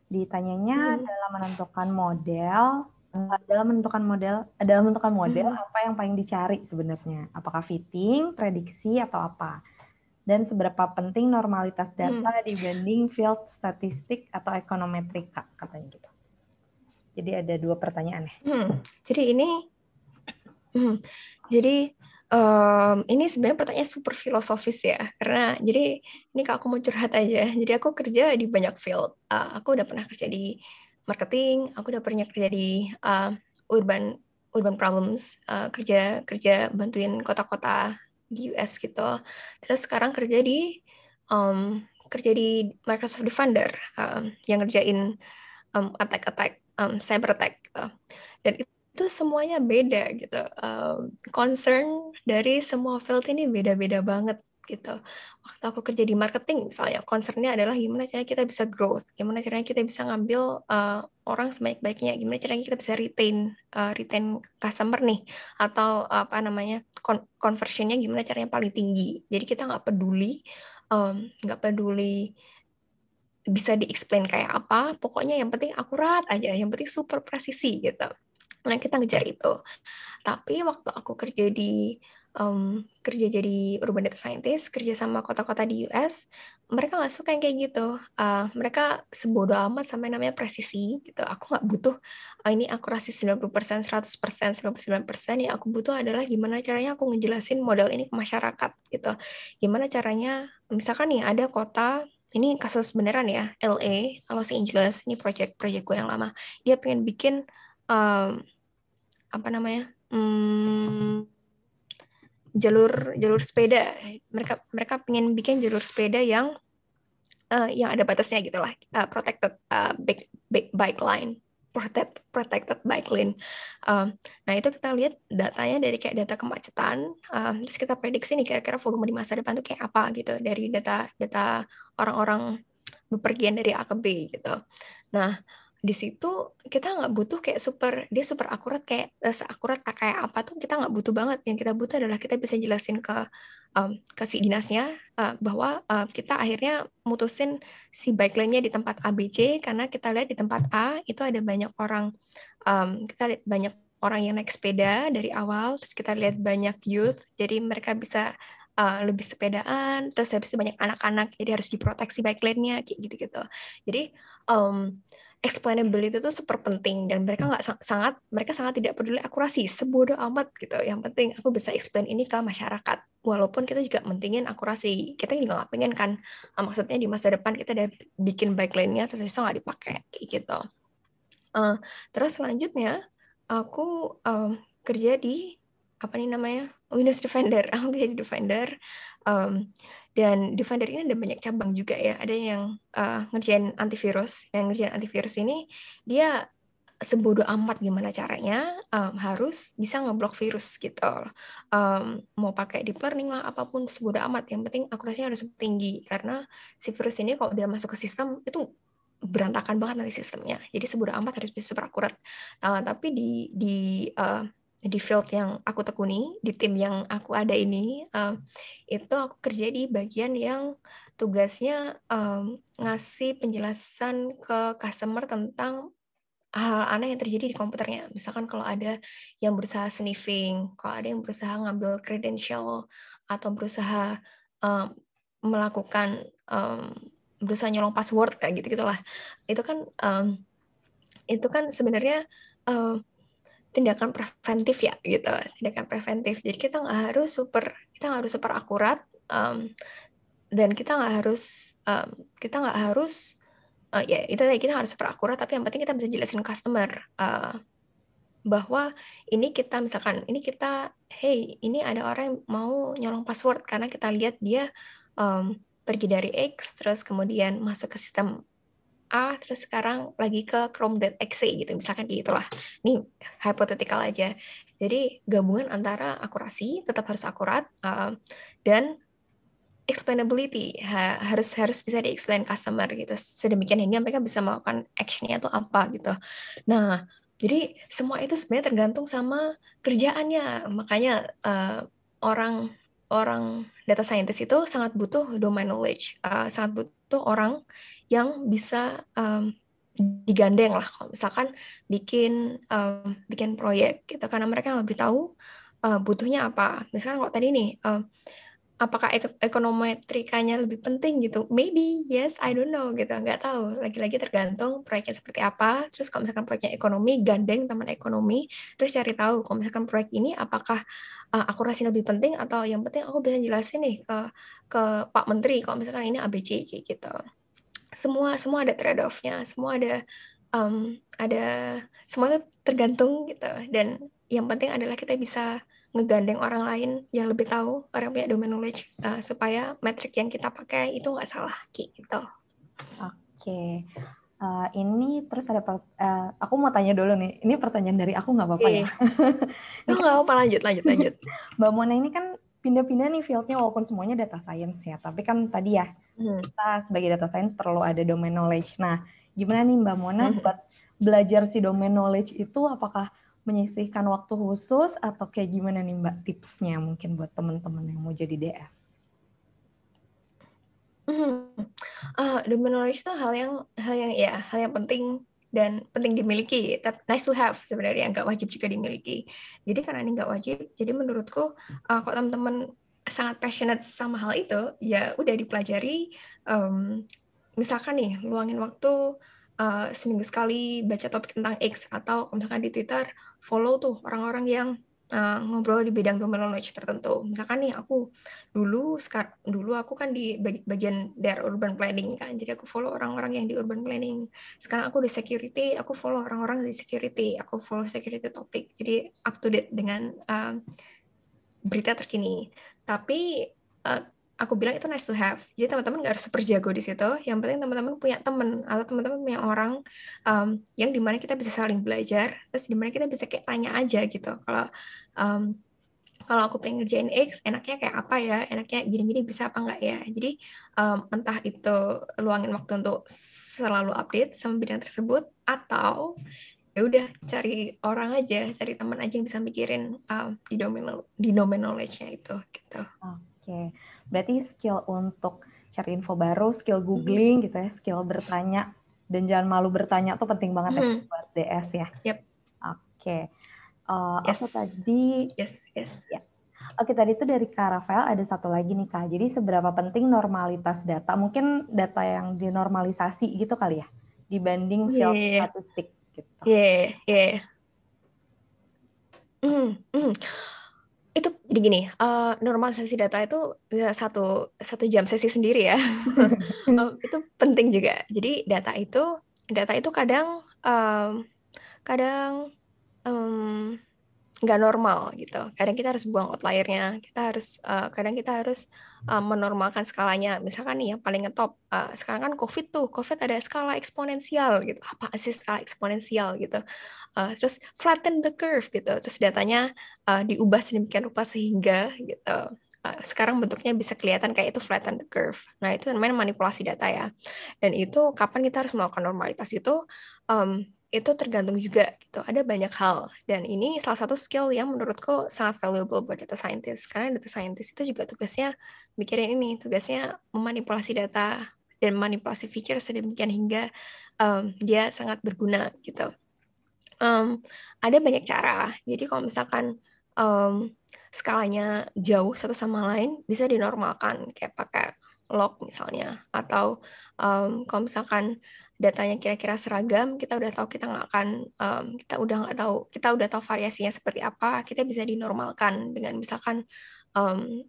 Ditanyanya dalam menentukan model apa yang paling dicari sebenarnya? Apakah fitting, prediksi, atau apa? Dan seberapa penting normalitas data dibanding field statistik atau ekonometrika, katanya gitu. Jadi ada 2 pertanyaan ya. Ini sebenarnya pertanyaan super filosofis ya, karena jadi ini kalau aku mau curhat aja. Jadi aku kerja di banyak field. Aku udah pernah kerja di marketing, aku udah pernah kerja di urban problems, kerja bantuin kota-kota di US gitu. Terus sekarang kerja di Microsoft Defender, yang ngerjain cyber attack gitu. Dan itu semuanya beda gitu. Concern dari semua field ini beda-beda banget gitu. Waktu aku kerja di marketing misalnya, concernnya adalah gimana caranya kita bisa growth, gimana caranya kita bisa ngambil orang sebaik-baiknya, gimana caranya kita bisa retain customer nih, atau apa namanya conversionnya gimana caranya paling tinggi. Jadi kita nggak peduli bisa di-explain kayak apa, pokoknya yang penting akurat aja, yang penting super presisi gitu. Nah, kita ngejar itu. Tapi waktu aku kerja jadi urban data scientist, kerja sama kota-kota di US, mereka nggak suka yang kayak gitu. Mereka sebodoh amat sampai namanya presisi gitu. Aku nggak butuh ini akurasi 90%, 100%, 99%. Yang aku butuh adalah gimana caranya aku ngejelasin model ini ke masyarakat gitu. Gimana caranya, misalkan nih ada kota, ini kasus beneran ya, LA, Los Angeles, ini project gue yang lama. Dia pengen bikin apa namanya jalur sepeda. Mereka pengen bikin jalur sepeda yang ada batasnya gitulah, protected bike line, protected bike lane. Nah itu kita lihat datanya dari kayak data kemacetan, terus kita prediksi nih kira-kira volume di masa depan tuh kayak apa gitu dari data orang-orang bepergian dari A ke B gitu. Nah di situ kita nggak butuh kayak dia super akurat kayak seakurat kayak apa tuh kita nggak butuh banget. Yang kita butuh adalah kita bisa jelasin ke si dinasnya bahwa kita akhirnya mutusin si bike lane-nya di tempat ABC karena kita lihat di tempat A itu ada banyak orang, kita lihat banyak orang yang naik sepeda dari awal, terus kita lihat banyak youth, jadi mereka bisa lebih sepedaan, terus habis itu banyak anak-anak, jadi harus diproteksi bike lane-nya kayak gitu-gitu. Jadi explainability itu super penting dan mereka sangat tidak peduli akurasi, sebodoh amat gitu. Yang penting aku bisa explain ini ke masyarakat. Walaupun kita juga mentingin akurasi, kita juga nggak pengen kan, maksudnya di masa depan kita udah bikin bike lane-nya terus bisa nggak dipakai kayak gitu. Terus selanjutnya aku kerja di apa nih namanya Windows Defender. Aku kerja di Defender. Dan Defender ini ada banyak cabang juga ya. Ada yang ngerjain antivirus. Yang ngerjain antivirus ini dia sebodoh amat gimana caranya harus bisa ngeblok virus gitu. Mau pakai deep learning lah apapun sebodoh amat. Yang penting akurasinya harus tinggi karena si virus ini kalau dia masuk ke sistem itu berantakan banget nanti sistemnya. Jadi sebodoh amat harus bisa super akurat. Tapi di field yang aku tekuni, di tim yang aku ada ini, itu aku kerja di bagian yang tugasnya ngasih penjelasan ke customer tentang hal aneh yang terjadi di komputernya. Misalkan kalau ada yang berusaha sniffing, kalau ada yang berusaha ngambil credential, atau berusaha melakukan berusaha nyolong password kayak gitu-gitulah. Itu kan sebenarnya tindakan preventif ya gitu, tindakan preventif. Jadi kita nggak harus super akurat, dan kita nggak harus ya itu tadi kita harus super akurat, tapi yang penting kita bisa jelasin customer bahwa ini ini ada orang yang mau nyolong password karena kita lihat dia pergi dari X terus kemudian masuk ke sistem A terus sekarang lagi ke Chrome.exe gitu misalkan gitulah. Ini hypothetical aja. Jadi gabungan antara akurasi tetap harus akurat dan explainability harus bisa di-explain customer gitu sedemikian hingga mereka bisa melakukan action-nya itu apa gitu. Nah, jadi semua itu sebenarnya tergantung sama kerjaannya. Makanya orang orang data scientist itu sangat butuh domain knowledge, sangat butuh orang yang bisa digandeng lah kalau misalkan bikin proyek gitu, karena mereka lebih tahu butuhnya apa. Misalkan kalau tadi nih, apakah ekonometrikanya lebih penting gitu? Maybe yes, I don't know gitu, nggak tahu. Lagi-lagi tergantung proyeknya seperti apa. Terus kalau misalkan proyeknya ekonomi, gandeng teman ekonomi, terus cari tahu kalau misalkan proyek ini apakah akurasinya lebih penting atau yang penting aku bisa jelasin nih ke Pak Menteri kalau misalkan ini ABC kayak gitu. Semua ada trade off-nya, ada semua itu tergantung gitu. Dan yang penting adalah kita bisa ngegandeng orang lain yang lebih tahu, orang punya domain knowledge, supaya metrik yang kita pakai itu nggak salah kayak gitu. Oke. Ini terus ada aku mau tanya dulu nih. Ini pertanyaan dari aku nggak apa-apa ya? Nggak apa-apa, lanjut. Mbak Mona ini kan pindah-pindah nih field-nya walaupun semuanya data science ya. Tapi kan tadi ya, kita sebagai data science perlu ada domain knowledge. Nah, gimana nih Mbak Mona buat belajar si domain knowledge itu, apakah menyisihkan waktu khusus atau kayak gimana nih Mbak tipsnya mungkin buat teman-teman yang mau jadi DF? Domain knowledge itu hal yang penting dan penting dimiliki, tapi nice to have sebenarnya, nggak wajib juga dimiliki. Jadi karena ini nggak wajib, jadi menurutku kalau teman-teman sangat passionate sama hal itu, ya udah dipelajari. Misalkan nih, luangin waktu seminggu sekali baca topik tentang X, atau misalkan di Twitter follow tuh orang-orang yang ngobrol di bidang domain knowledge tertentu. Misalkan nih dulu aku kan di bagian dari urban planning kan, jadi aku follow orang-orang yang di urban planning. Sekarang aku di security, aku follow orang-orang di security, aku follow security topik, jadi up to date dengan berita terkini. Tapi aku bilang itu nice to have. Jadi teman-teman nggak harus super jago di situ. Yang penting teman-teman punya teman, atau teman-teman punya orang yang dimana kita bisa saling belajar, terus dimana kita bisa kayak tanya aja gitu. Kalau aku pengen ngerjain X, enaknya kayak apa ya? Enaknya gini-gini bisa apa enggak ya? Jadi entah itu luangin waktu untuk selalu update sama bidang tersebut, atau ya udah cari orang aja, cari teman aja yang bisa mikirin di domain knowledge-nya itu gitu. Oke, berarti skill untuk cari info baru, skill googling gitu ya, skill bertanya, dan jangan malu bertanya tuh penting banget ya buat DS ya. Yep. Oke. Yes. Oke, tadi. Yes. Ya. Oke, tadi itu dari Kak Rafael, ada satu lagi nih Kak. Jadi seberapa penting normalitas data? Mungkin data yang dinormalisasi gitu kali ya, dibanding field statistik gitu. Itu jadi gini, normalisasi data itu bisa satu jam sesi sendiri ya. Itu penting juga. Jadi data itu kadang nggak normal gitu. Kadang kita harus buang outlier-nya. Kadang kita harus menormalkan skalanya. Misalkan nih yang paling ngetop sekarang kan COVID ada skala eksponensial gitu. Apa sih skala eksponensial gitu? Terus flatten the curve gitu. Terus datanya diubah sedemikian rupa sehingga gitu. Sekarang bentuknya bisa kelihatan kayak itu flatten the curve. Nah, itu namanya manipulasi data ya. Dan itu kapan kita harus melakukan normalitas itu tergantung juga gitu. Ada banyak hal, dan ini salah satu skill yang menurutku sangat valuable buat data scientist, karena data scientist itu juga tugasnya memanipulasi data dan manipulasi feature sedemikian hingga dia sangat berguna gitu. Ada banyak cara. Jadi kalau misalkan skalanya jauh satu sama lain, bisa dinormalkan kayak pakai log misalnya, atau kalau misalkan datanya kira-kira seragam, kita udah tahu kita udah tahu variasinya seperti apa, kita bisa dinormalkan dengan misalkan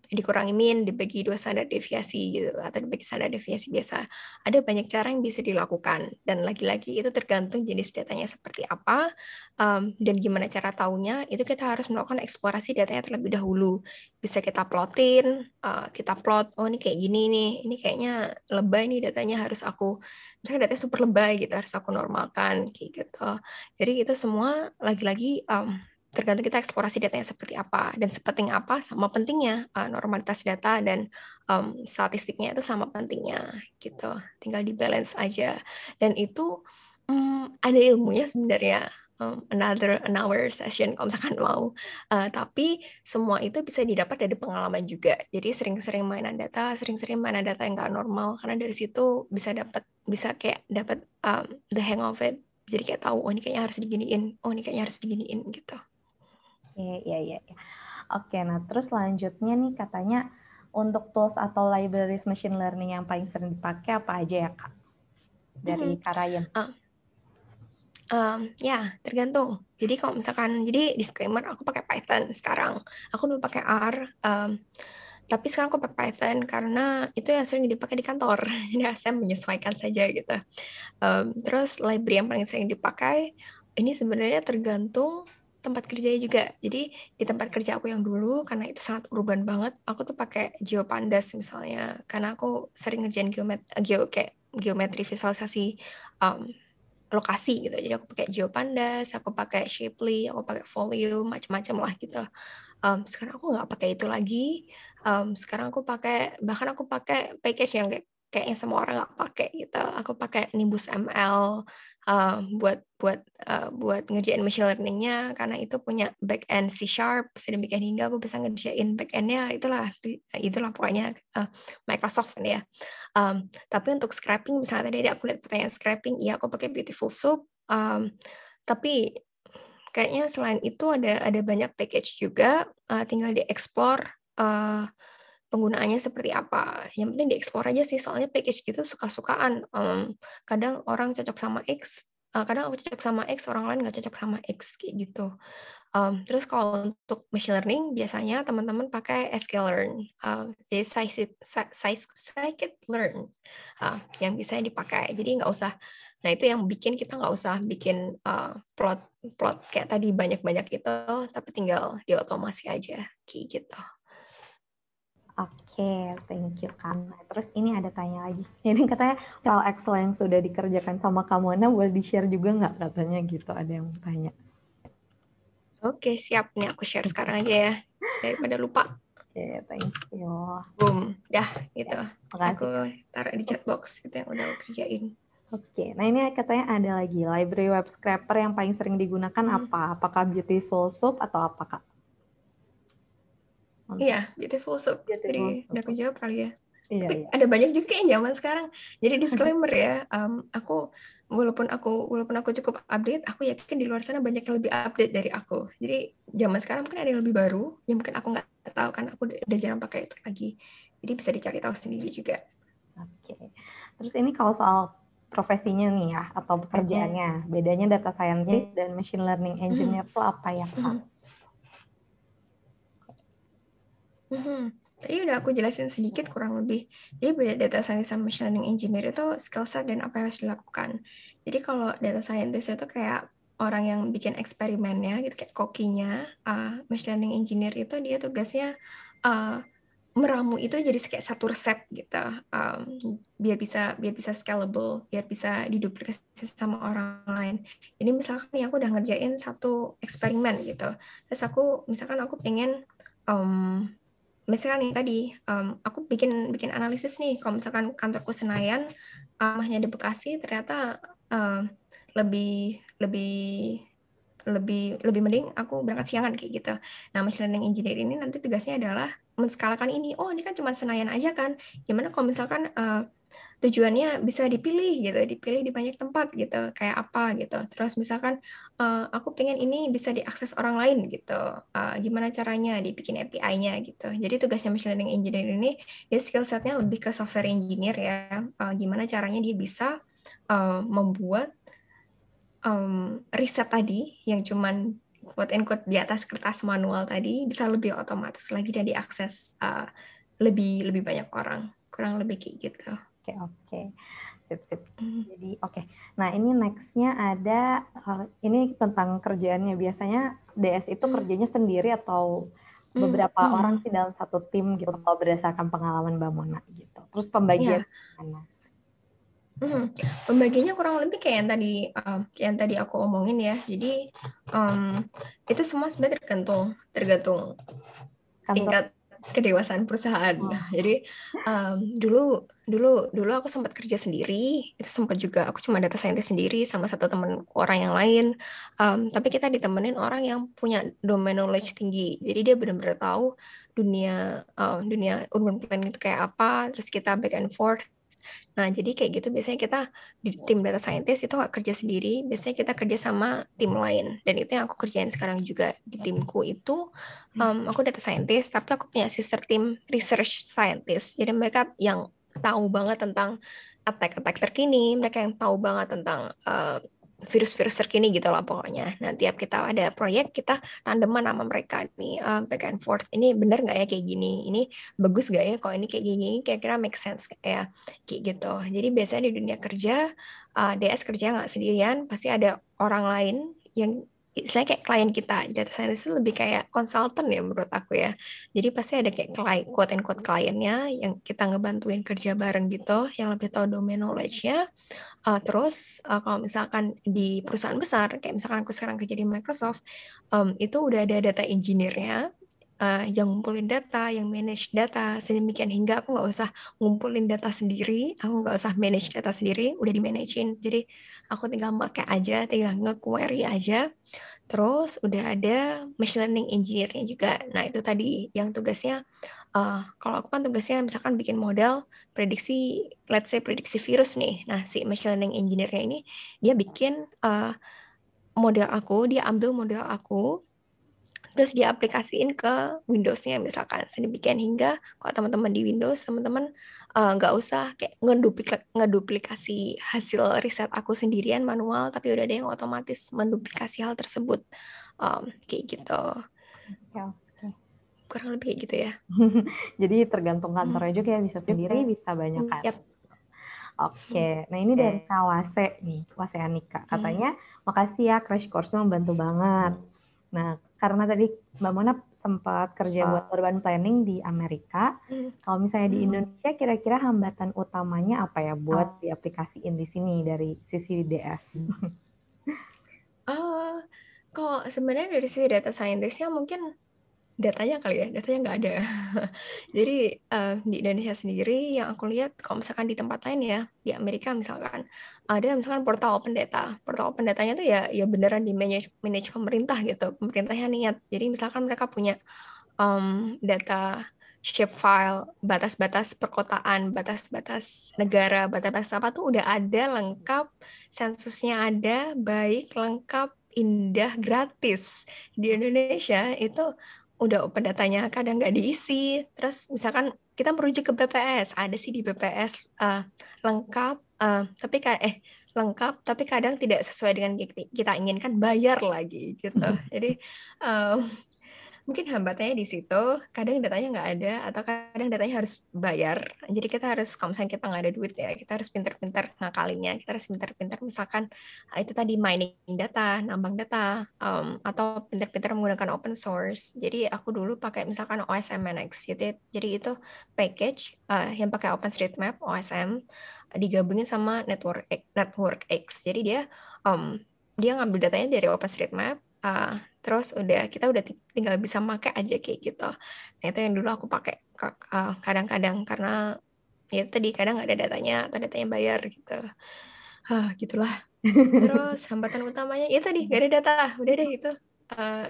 dikurangi min, dibagi 2 standar deviasi gitu, atau dibagi standar deviasi biasa. Ada banyak cara yang bisa dilakukan, dan lagi-lagi itu tergantung jenis datanya seperti apa, dan gimana cara taunya. Itu kita harus melakukan eksplorasi datanya terlebih dahulu. Bisa kita plotin, kita plot, oh ini kayak gini nih, ini kayaknya lebay nih datanya, misalnya datanya super lebay gitu, harus aku normalkan kayak gitu. Jadi itu semua lagi-lagi tergantung kita eksplorasi datanya seperti apa dan sepenting apa, sama pentingnya normalitas data dan statistiknya itu sama pentingnya gitu. Tinggal di balance aja, dan itu ada ilmunya sebenarnya. another an hour session kalau misalkan mau. Tapi semua itu bisa didapat dari pengalaman juga. Jadi sering-sering mainan data yang nggak normal, karena dari situ bisa kayak dapat the hang of it. Jadi kayak tahu, oh ini kayaknya harus diginiin, gitu. Iya. Oke, nah terus selanjutnya nih katanya untuk tools atau libraries machine learning yang paling sering dipakai apa aja ya Kak? Dari Kak Ryan. Ya, tergantung. Jadi kalau misalkan, jadi disclaimer, aku pakai Python sekarang. Aku dulu pakai R, tapi sekarang aku pakai Python karena itu yang sering dipakai di kantor. Jadi saya menyesuaikan saja gitu. Terus library yang paling sering dipakai, ini sebenarnya tergantung tempat kerjanya juga. Jadi di tempat kerja aku yang dulu, karena itu sangat urban banget, aku tuh pakai GeoPandas misalnya, karena aku sering ngerjain geometri visualisasi lokasi gitu. Jadi aku pakai GeoPandas, aku pakai Shapely, aku pakai Volume, macam-macam lah gitu. Sekarang aku nggak pakai itu lagi. Sekarang bahkan aku pakai package yang kayaknya semua orang nggak pakai gitu. Aku pakai Nimbus ML buat ngerjain machine learning-nya, karena itu punya back-end C# sedemikian hingga aku bisa ngerjain back-end-nya. Itulah pokoknya Microsoft ya. Tapi untuk scraping, misalnya tadi aku lihat pertanyaan scraping, iya aku pakai Beautiful Soup. Tapi kayaknya selain itu ada banyak package juga, tinggal dieksplor penggunaannya seperti apa. Yang penting dieksplor aja sih, soalnya package gitu suka-sukaan. Kadang orang cocok sama X, kadang aku cocok sama X, orang lain nggak cocok sama X, kayak gitu. Terus kalau untuk machine learning, biasanya teman-teman pakai sklearn, jadi scikit-learn yang bisa dipakai. Jadi nggak usah, nah itu yang bikin kita nggak usah bikin plot kayak tadi banyak-banyak itu, tapi tinggal diotomasi aja, kayak gitu. Oke, thank you Kak. Nah, terus ini ada tanya lagi. Ini katanya soal Excel yang sudah dikerjakan sama Kak Mona, boleh di-share juga nggak katanya gitu, ada yang tanya. Oke, siap. Nih aku share sekarang aja ya, daripada lupa. Oke, thank you. Boom, dah gitu. Makasih. Aku taruh di chat box itu yang udah aku kerjain. Oke, nah ini katanya ada lagi library web scraper yang paling sering digunakan apa? Apakah Beautiful Soup atau apa Kak? Iya, Beautiful Soup. Jadi udah aku jawab kali ya. Iya, Tapi iya. ada banyak juga yang zaman sekarang. Jadi disclaimer ya, aku walaupun aku cukup update, aku yakin di luar sana banyak yang lebih update dari aku. Jadi zaman sekarang mungkin ada yang lebih baru, yang mungkin aku nggak tahu kan, aku udah jarang pakai itu lagi. Jadi bisa dicari tahu sendiri juga. Oke. Terus ini kalau soal profesinya nih ya, atau pekerjaannya, bedanya data scientist dan machine learning engineer itu apa ya Kak? Tadi udah aku jelasin sedikit kurang lebih. Jadi beda data scientist sama machine learning engineer itu skill set dan apa yang harus dilakukan. Jadi kalau data scientist itu kayak orang yang bikin eksperimennya gitu, kayak kokinya. Machine learning engineer itu dia tugasnya meramu itu jadi kayak satu resep gitu, biar bisa scalable, biar bisa diduplikasi sama orang lain. Jadi misalkan nih aku udah ngerjain satu eksperimen gitu, terus misalkan aku pengen misalkan nih tadi aku bikin analisis nih, kalau misalkan kantorku Senayan, rumahnya di Bekasi, ternyata lebih mending aku berangkat siangan kayak gitu. Nah, machine learning engineer ini nanti tugasnya adalah menskalakan ini. Oh, ini kan cuma Senayan aja kan. Gimana kalau misalkan tujuannya bisa dipilih di banyak tempat gitu, kayak apa gitu. Terus misalkan aku pengen ini bisa diakses orang lain gitu. Gimana caranya dibikin API-nya gitu. Jadi tugasnya machine learning engineer ini, dia skill set-nya lebih ke software engineer ya. Gimana caranya dia bisa membuat riset tadi yang cuman quote and quote di atas kertas manual tadi bisa lebih otomatis lagi dan diakses lebih banyak orang, kurang lebih kayak gitu. Oke. Sip. Jadi oke. Nah ini nextnya ada ini tentang kerjaannya. Biasanya DS itu kerjanya sendiri atau beberapa orang sih dalam satu tim gitu, kalau berdasarkan pengalaman Mbak Mona gitu. Terus pembagian mana? Pembagiannya kurang lebih kayak yang tadi aku omongin ya. Jadi itu semua sebenarnya tergantung tingkat kedewasaan perusahaan. Jadi dulu aku sempat kerja sendiri, itu sempat juga aku cuma data scientist sendiri sama satu teman orang yang lain. Tapi kita ditemenin orang yang punya domain knowledge tinggi. Jadi dia benar-benar tahu dunia urban planning itu kayak apa, terus kita back and forth. Nah, jadi kayak gitu biasanya kita di tim data scientist itu nggak kerja sendiri, biasanya kita kerja sama tim lain. Dan itu yang aku kerjain sekarang juga di timku itu, aku data scientist, tapi aku punya sister team research scientist. Jadi mereka yang tahu banget tentang attack-attack terkini, mereka yang tahu banget tentang virus-virus terkini gitu lah pokoknya. Nah, tiap kita ada proyek, kita tandeman sama mereka nih, back and forth. Ini bener nggak ya kayak gini? Ini bagus nggak ya? Kalau ini kayak gini, kira-kira make sense kayak gitu. Jadi biasanya di dunia kerja, DS kerja nggak sendirian, pasti ada orang lain yang istilahnya kayak klien kita. Data scientist itu lebih kayak konsultan ya menurut aku ya. Jadi pasti ada kayak quote and quote kliennya yang kita ngebantuin kerja bareng gitu, yang lebih tahu domain knowledge-nya. Terus kalau misalkan di perusahaan besar, kayak misalkan aku sekarang kerja di Microsoft, itu udah ada data engineer-nya, yang ngumpulin data, yang manage data, sedemikian hingga aku nggak usah ngumpulin data sendiri, aku nggak usah manage data sendiri, udah di-managein. Jadi aku tinggal pakai aja, tinggal nge-query aja. Terus udah ada machine learning engineer-nya juga. Nah itu tadi yang tugasnya, kalau aku kan tugasnya misalkan bikin model prediksi, let's say prediksi virus nih. Nah si machine learning engineer-nya ini, dia bikin dia ambil model aku, terus dia aplikasiin ke Windows-nya misalkan. Sedemikian hingga kalau teman-teman di Windows, teman-teman nggak usah kayak ngeduplikasi hasil riset aku sendirian manual, tapi udah ada yang otomatis menduplikasi hal tersebut. Kayak gitu. Oke. Kurang lebih kayak gitu ya. Jadi tergantung kantornya juga ya, bisa sendiri, bisa banyak kan. Yep. Oke, nah ini dari Kawase nih, Wase Anika. Katanya, makasih ya Crash Course-nya membantu banget. Nah, karena tadi Mbak Mona sempat kerja buat urban planning di Amerika, kalau misalnya di Indonesia, kira-kira hambatan utamanya apa ya buat diaplikasiin di sini dari sisi DS? Kalau sebenarnya dari sisi data scientist-nya mungkin datanya kali ya, datanya nggak ada. Jadi di Indonesia sendiri yang aku lihat, kalau misalkan di tempat lain ya, di Amerika misalkan, ada misalkan portal open data. Portal open datanya tuh ya beneran di manage pemerintah gitu, pemerintahnya niat. Jadi misalkan mereka punya data shapefile, batas-batas perkotaan, batas-batas negara, batas-batas apa tuh udah ada lengkap, sensusnya ada, baik, lengkap, indah, gratis. Di Indonesia itu udah open datanya kadang nggak diisi. Terus misalkan kita merujuk ke BPS, ada sih di BPS lengkap, lengkap, tapi kadang tidak sesuai dengan kita inginkan, bayar lagi gitu. Jadi mungkin hambatannya di situ, kadang datanya nggak ada, atau kadang datanya harus bayar. Jadi kita harus, kalau misalnya kita nggak ada duit ya, kita harus pintar-pintar ngakalinnya, kita harus pintar-pintar misalkan itu tadi mining data, nambang data, atau pintar-pintar menggunakan open source. Jadi aku dulu pakai misalkan OSM-NX, gitu. Jadi itu package yang pakai OpenStreetMap, OSM, digabungin sama Network X. Jadi dia ngambil datanya dari OpenStreetMap, terus kita udah tinggal bisa pakai aja kayak gitu. Nah itu yang dulu aku pakai kadang-kadang karena ya tadi kadang nggak ada datanya atau datanya bayar gitu. Gitulah. Terus hambatan utamanya ya tadi nggak ada data, udah deh itu.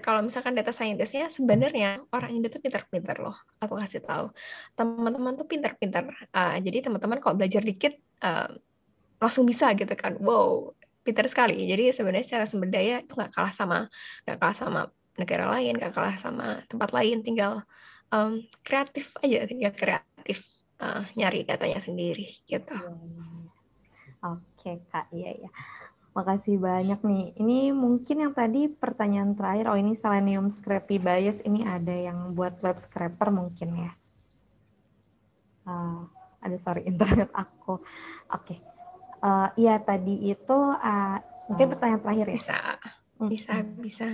Kalau misalkan data scientist-nya sebenarnya orang Indo tuh pintar-pintar loh. Aku kasih tahu. Teman-teman tuh pintar-pintar. Jadi teman-teman kalau belajar dikit langsung bisa gitu kan. Wow, pintar sekali. Jadi sebenarnya secara sumber daya itu nggak kalah sama negara lain, nggak kalah sama tempat lain. Tinggal kreatif aja, tinggal kreatif nyari datanya sendiri gitu. Oke Kak, iya ya. Makasih banyak nih. Ini mungkin yang tadi pertanyaan terakhir. Oh ini Selenium Scrappy Bias. Ini ada yang buat web scraper mungkin ya. Sorry internet aku. Oke. Iya tadi itu mungkin pertanyaan terakhir ya. Bisa.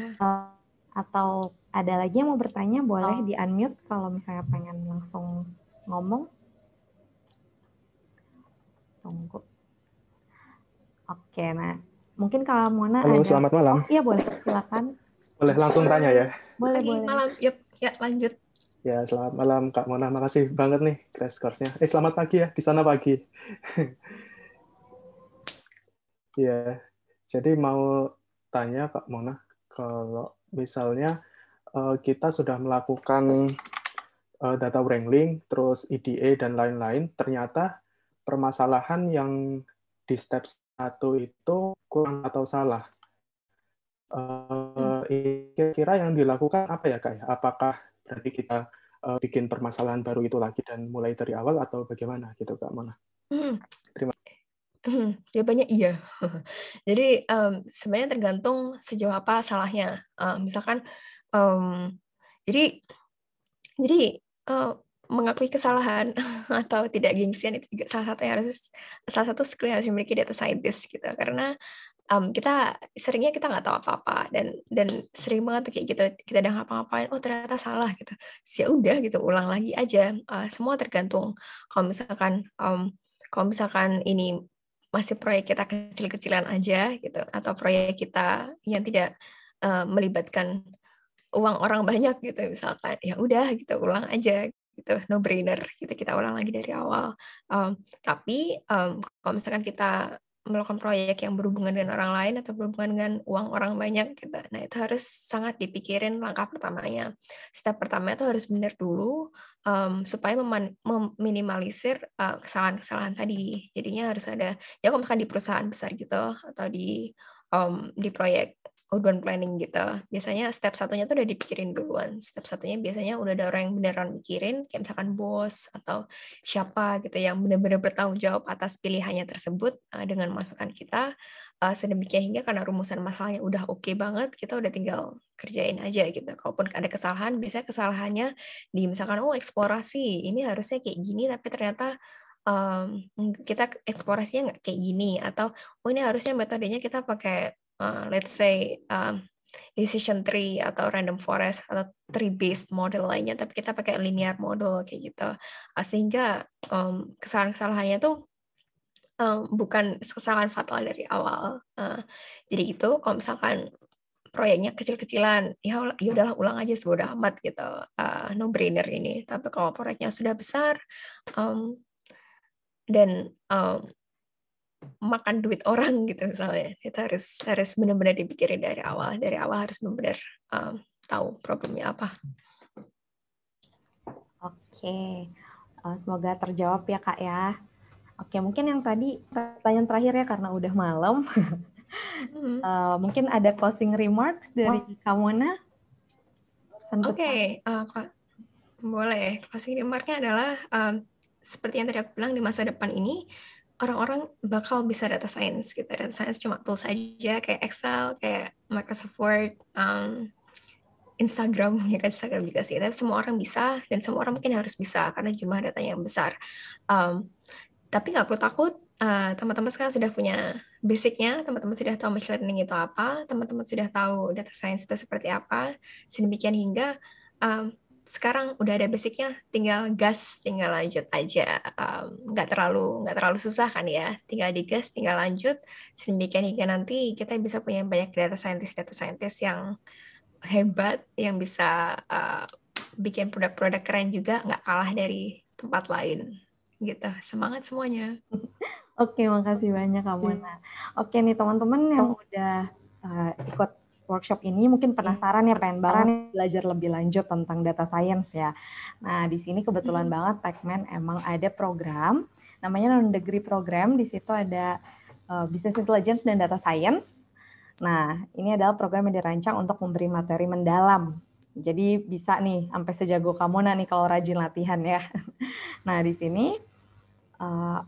Atau ada lagi yang mau bertanya, boleh di unmute kalau misalnya pengen langsung ngomong. Tunggu. Oke, nah mungkin kalau Mona Halo, ada. selamat malam. Oh iya boleh, silakan. Boleh langsung tanya ya? Boleh. Malam, yep, ya lanjut. Ya, selamat malam Kak Mona. Makasih banget nih crash course-nya. Selamat pagi ya, di sana pagi. Ya, jadi mau tanya Kak Mona, kalau misalnya kita sudah melakukan data wrangling, terus EDA dan lain-lain, ternyata permasalahan yang di step 1 itu kurang atau salah. Kira-kira yang dilakukan apa ya Kak? Apakah berarti kita bikin permasalahan baru itu lagi dan mulai dari awal atau bagaimana gitu Kak Mona? Terima Jawabannya iya. Jadi sebenarnya tergantung sejauh apa salahnya. Misalkan jadi mengakui kesalahan atau tidak gengsian itu juga salah satu skill yang harus dimiliki data scientist gitu. Karena kita seringnya kita nggak tahu apa-apa dan sering banget tuh kayak gitu kita udah ngapa-ngapain oh ternyata salah gitu. Ya udah gitu ulang lagi aja. Semua tergantung kalau misalkan ini masih proyek kita kecil-kecilan aja gitu atau proyek kita yang tidak melibatkan uang orang banyak gitu misalkan ya udah gitu ulang aja gitu no brainer gitu kita ulang lagi dari awal. Tapi kalau misalkan kita melakukan proyek yang berhubungan dengan orang lain atau berhubungan dengan uang orang banyak gitu, nah itu harus sangat dipikirin langkah pertamanya. Step pertama itu harus benar dulu supaya meminimalisir kesalahan-kesalahan tadi. Jadinya harus ada ya kalau misalkan di perusahaan besar gitu atau di proyek urban planning gitu. Biasanya step satunya tuh udah dipikirin duluan. Step satunya biasanya udah ada orang yang beneran mikirin, kayak misalkan bos atau siapa gitu yang benar-benar bertanggung jawab atas pilihannya tersebut dengan masukan kita. Sedemikian hingga karena rumusan masalahnya udah oke banget, kita udah tinggal kerjain aja gitu. Kalaupun ada kesalahan, biasanya kesalahannya di misalkan oh eksplorasi, ini harusnya kayak gini tapi ternyata kita eksplorasinya nggak kayak gini atau oh ini harusnya metodenya kita pakai let's say decision tree atau random forest atau tree based model lainnya tapi kita pakai linear model kayak gitu sehingga kesalahan-kesalahannya tuh bukan kesalahan fatal dari awal. Jadi gitu kalau misalkan proyeknya kecil-kecilan ya udahlah ulang aja sudah amat gitu, no brainer ini. Tapi kalau proyeknya sudah besar dan makan duit orang gitu misalnya itu harus benar-benar dipikirin dari awal harus benar-benar tahu problemnya apa. Oke, semoga terjawab ya Kak ya. Oke, mungkin yang tadi pertanyaan terakhir ya karena udah malam. Mungkin ada closing remarks dari Kak Mona? Oke, boleh. Closing remarknya adalah seperti yang tadi aku bilang di masa depan ini orang-orang bakal bisa data science gitu. Data science cuma tools aja kayak Excel, kayak Microsoft Word, Instagram ya kan Instagram juga sih. Tapi semua orang bisa dan semua orang mungkin harus bisa karena jumlah datanya yang besar. Tapi nggak perlu takut. Teman-teman sekarang sudah punya basicnya, teman-teman sudah tahu machine learning itu apa, teman-teman sudah tahu data science itu seperti apa, sedemikian hingga sekarang udah ada basicnya, tinggal gas, tinggal lanjut aja, nggak terlalu susah kan ya, tinggal digas, tinggal lanjut, sedemikian hingga nanti kita bisa punya banyak data scientist yang hebat, yang bisa bikin produk-produk keren juga, nggak kalah dari tempat lain, gitu. Semangat semuanya. Oke, makasih banyak Kak Mona. Oke nih teman-teman yang udah ikut workshop ini mungkin penasaran ya, pengen banget belajar lebih lanjut tentang data science ya. Nah, di sini kebetulan banget Techman emang ada program, namanya non-degree program, di situ ada Business Intelligence dan Data Science. Nah, ini adalah program yang dirancang untuk memberi materi mendalam. Jadi bisa nih, sampai sejago Kak Mona nih kalau rajin latihan ya. Nah, di sini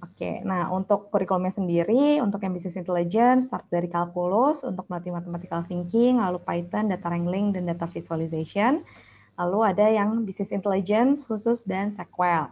Oke, nah untuk kurikulumnya sendiri, untuk yang Business Intelligence, start dari kalkulus, untuk melatih mathematical thinking, lalu Python, data wrangling, dan data visualization. Lalu ada yang Business Intelligence khusus dan SQL.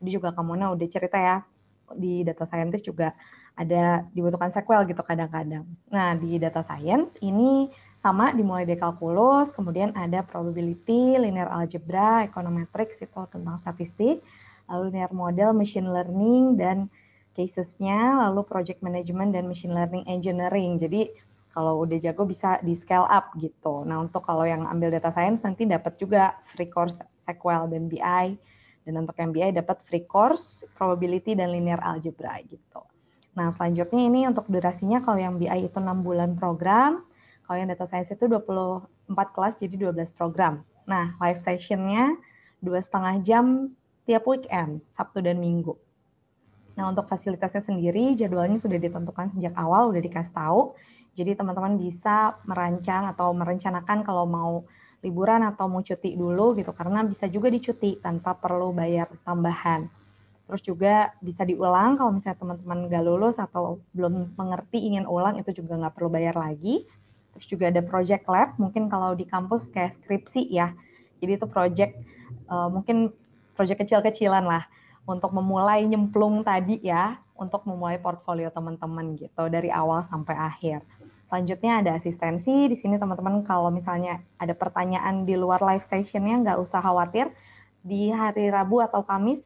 Jadi juga Kamona udah cerita ya, di data scientist juga ada dibutuhkan SQL gitu kadang-kadang. Nah, di data science ini sama dimulai dari kalkulus, kemudian ada probability, linear algebra, econometrics itu tentang statistik, lalu linear model, machine learning, dan cases-nya, lalu project management dan machine learning engineering. Jadi kalau udah jago bisa di scale up gitu. Nah untuk kalau yang ambil data science nanti dapat juga free course SQL dan BI. Dan untuk yang BI dapat free course, probability dan linear algebra gitu. Nah, selanjutnya ini untuk durasinya kalau yang BI itu 6 bulan program, kalau yang data science itu 24 kelas jadi 12 program. Nah, live sessionnya 2,5 jam tiap weekend, Sabtu dan Minggu. Nah, untuk fasilitasnya sendiri, jadwalnya sudah ditentukan sejak awal, udah dikasih tahu. Jadi teman-teman bisa merancang atau merencanakan kalau mau liburan atau mau cuti dulu gitu, karena bisa juga dicuti tanpa perlu bayar tambahan. Terus juga bisa diulang kalau misalnya teman-teman nggak lulus atau belum mengerti ingin ulang, itu juga nggak perlu bayar lagi. Terus juga ada project lab, mungkin kalau di kampus kayak skripsi ya. Jadi itu project, mungkin project kecil-kecilan lah, untuk memulai nyemplung tadi ya, untuk memulai portfolio teman-teman gitu, dari awal sampai akhir. Selanjutnya ada asistensi, di sini teman-teman kalau misalnya ada pertanyaan di luar live sessionnya nggak usah khawatir, di hari Rabu atau Kamis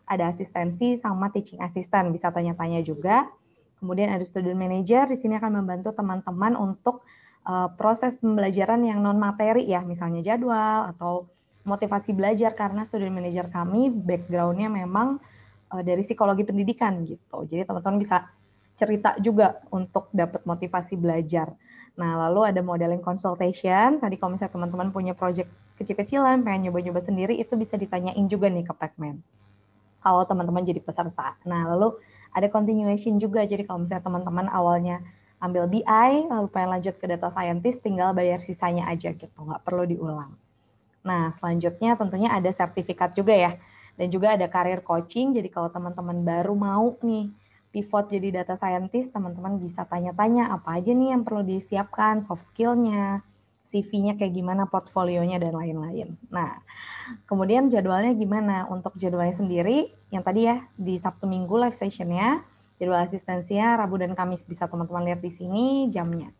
ada asistensi sama teaching assistant, bisa tanya-tanya juga. Kemudian ada student manager, di sini akan membantu teman-teman untuk proses pembelajaran yang non-materi ya, misalnya jadwal atau motivasi belajar, karena student manager kami background-nya memang dari psikologi pendidikan gitu. Jadi teman-teman bisa cerita juga untuk dapat motivasi belajar. Nah, lalu ada modeling consultation. Tadi kalau misalnya teman-teman punya project kecil-kecilan, pengen nyoba-nyoba sendiri, itu bisa ditanyain juga nih ke Pacman kalau teman-teman jadi peserta. Nah, lalu ada continuation juga. Jadi kalau misalnya teman-teman awalnya ambil BI, lalu pengen lanjut ke data scientist, tinggal bayar sisanya aja gitu, nggak perlu diulang. Nah, selanjutnya tentunya ada sertifikat juga ya. Dan juga ada career coaching, jadi kalau teman-teman baru mau nih pivot jadi data scientist, teman-teman bisa tanya-tanya apa aja nih yang perlu disiapkan, soft skill-nya, CV-nya kayak gimana, portfolionya, dan lain-lain. Nah, kemudian jadwalnya gimana? Untuk jadwalnya sendiri, yang tadi ya, di Sabtu Minggu live session-nya, jadwal asistensinya Rabu dan Kamis, bisa teman-teman lihat di sini jamnya.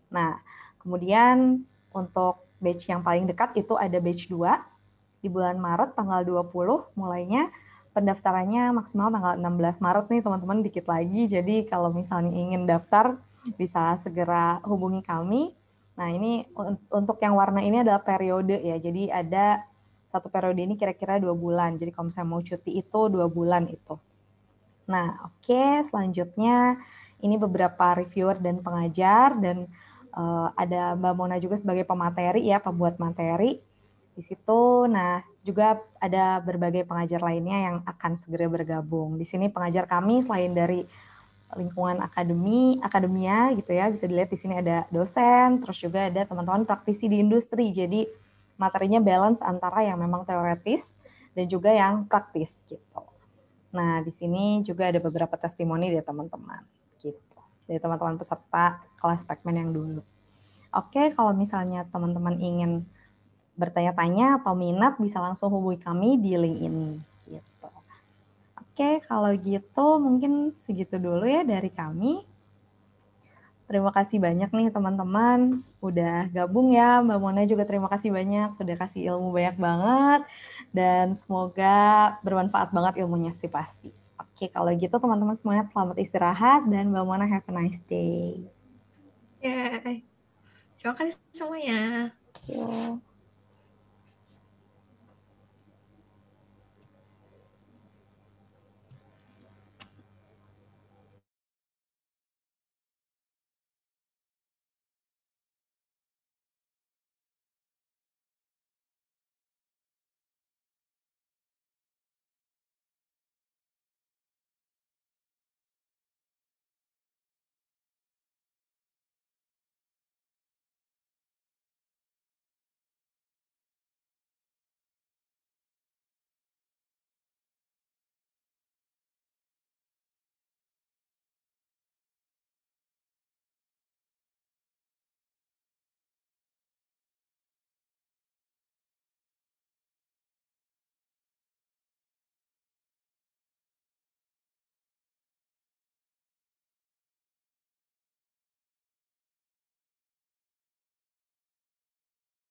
Nah, kemudian untuk batch yang paling dekat itu ada batch 2 di bulan Maret tanggal 20 mulainya. Pendaftarannya maksimal tanggal 16 Maret nih teman-teman, dikit lagi. Jadi kalau misalnya ingin daftar bisa segera hubungi kami. Nah, ini untuk yang warna ini adalah periode ya. Jadi ada satu periode ini kira-kira 2 bulan. Jadi kalau misalnya mau cuti itu 2 bulan itu. Nah, oke, selanjutnya ini beberapa reviewer dan pengajar, dan ada Mbak Mona juga sebagai pemateri ya, pembuat materi di situ. Nah, juga ada berbagai pengajar lainnya yang akan segera bergabung. Di sini pengajar kami selain dari lingkungan akademia gitu ya, bisa dilihat di sini ada dosen, terus juga ada teman-teman praktisi di industri. Jadi materinya balance antara yang memang teoretis dan juga yang praktis gitu. Nah, di sini juga ada beberapa testimoni dari teman-teman gitu. Dari teman-teman peserta kelas Pacman yang dulu. Oke, kalau misalnya teman-teman ingin bertanya-tanya atau minat, bisa langsung hubungi kami di link ini. Gitu. Oke, kalau gitu mungkin segitu dulu ya dari kami. Terima kasih banyak nih teman-teman udah gabung ya. Mbak Mona juga terima kasih banyak, sudah kasih ilmu banyak banget. Dan semoga bermanfaat banget ilmunya sih pasti. Oke, kalau gitu teman-teman semuanya selamat istirahat dan Mbak Mona have a nice day. Ya, terima kasih semuanya. Yo.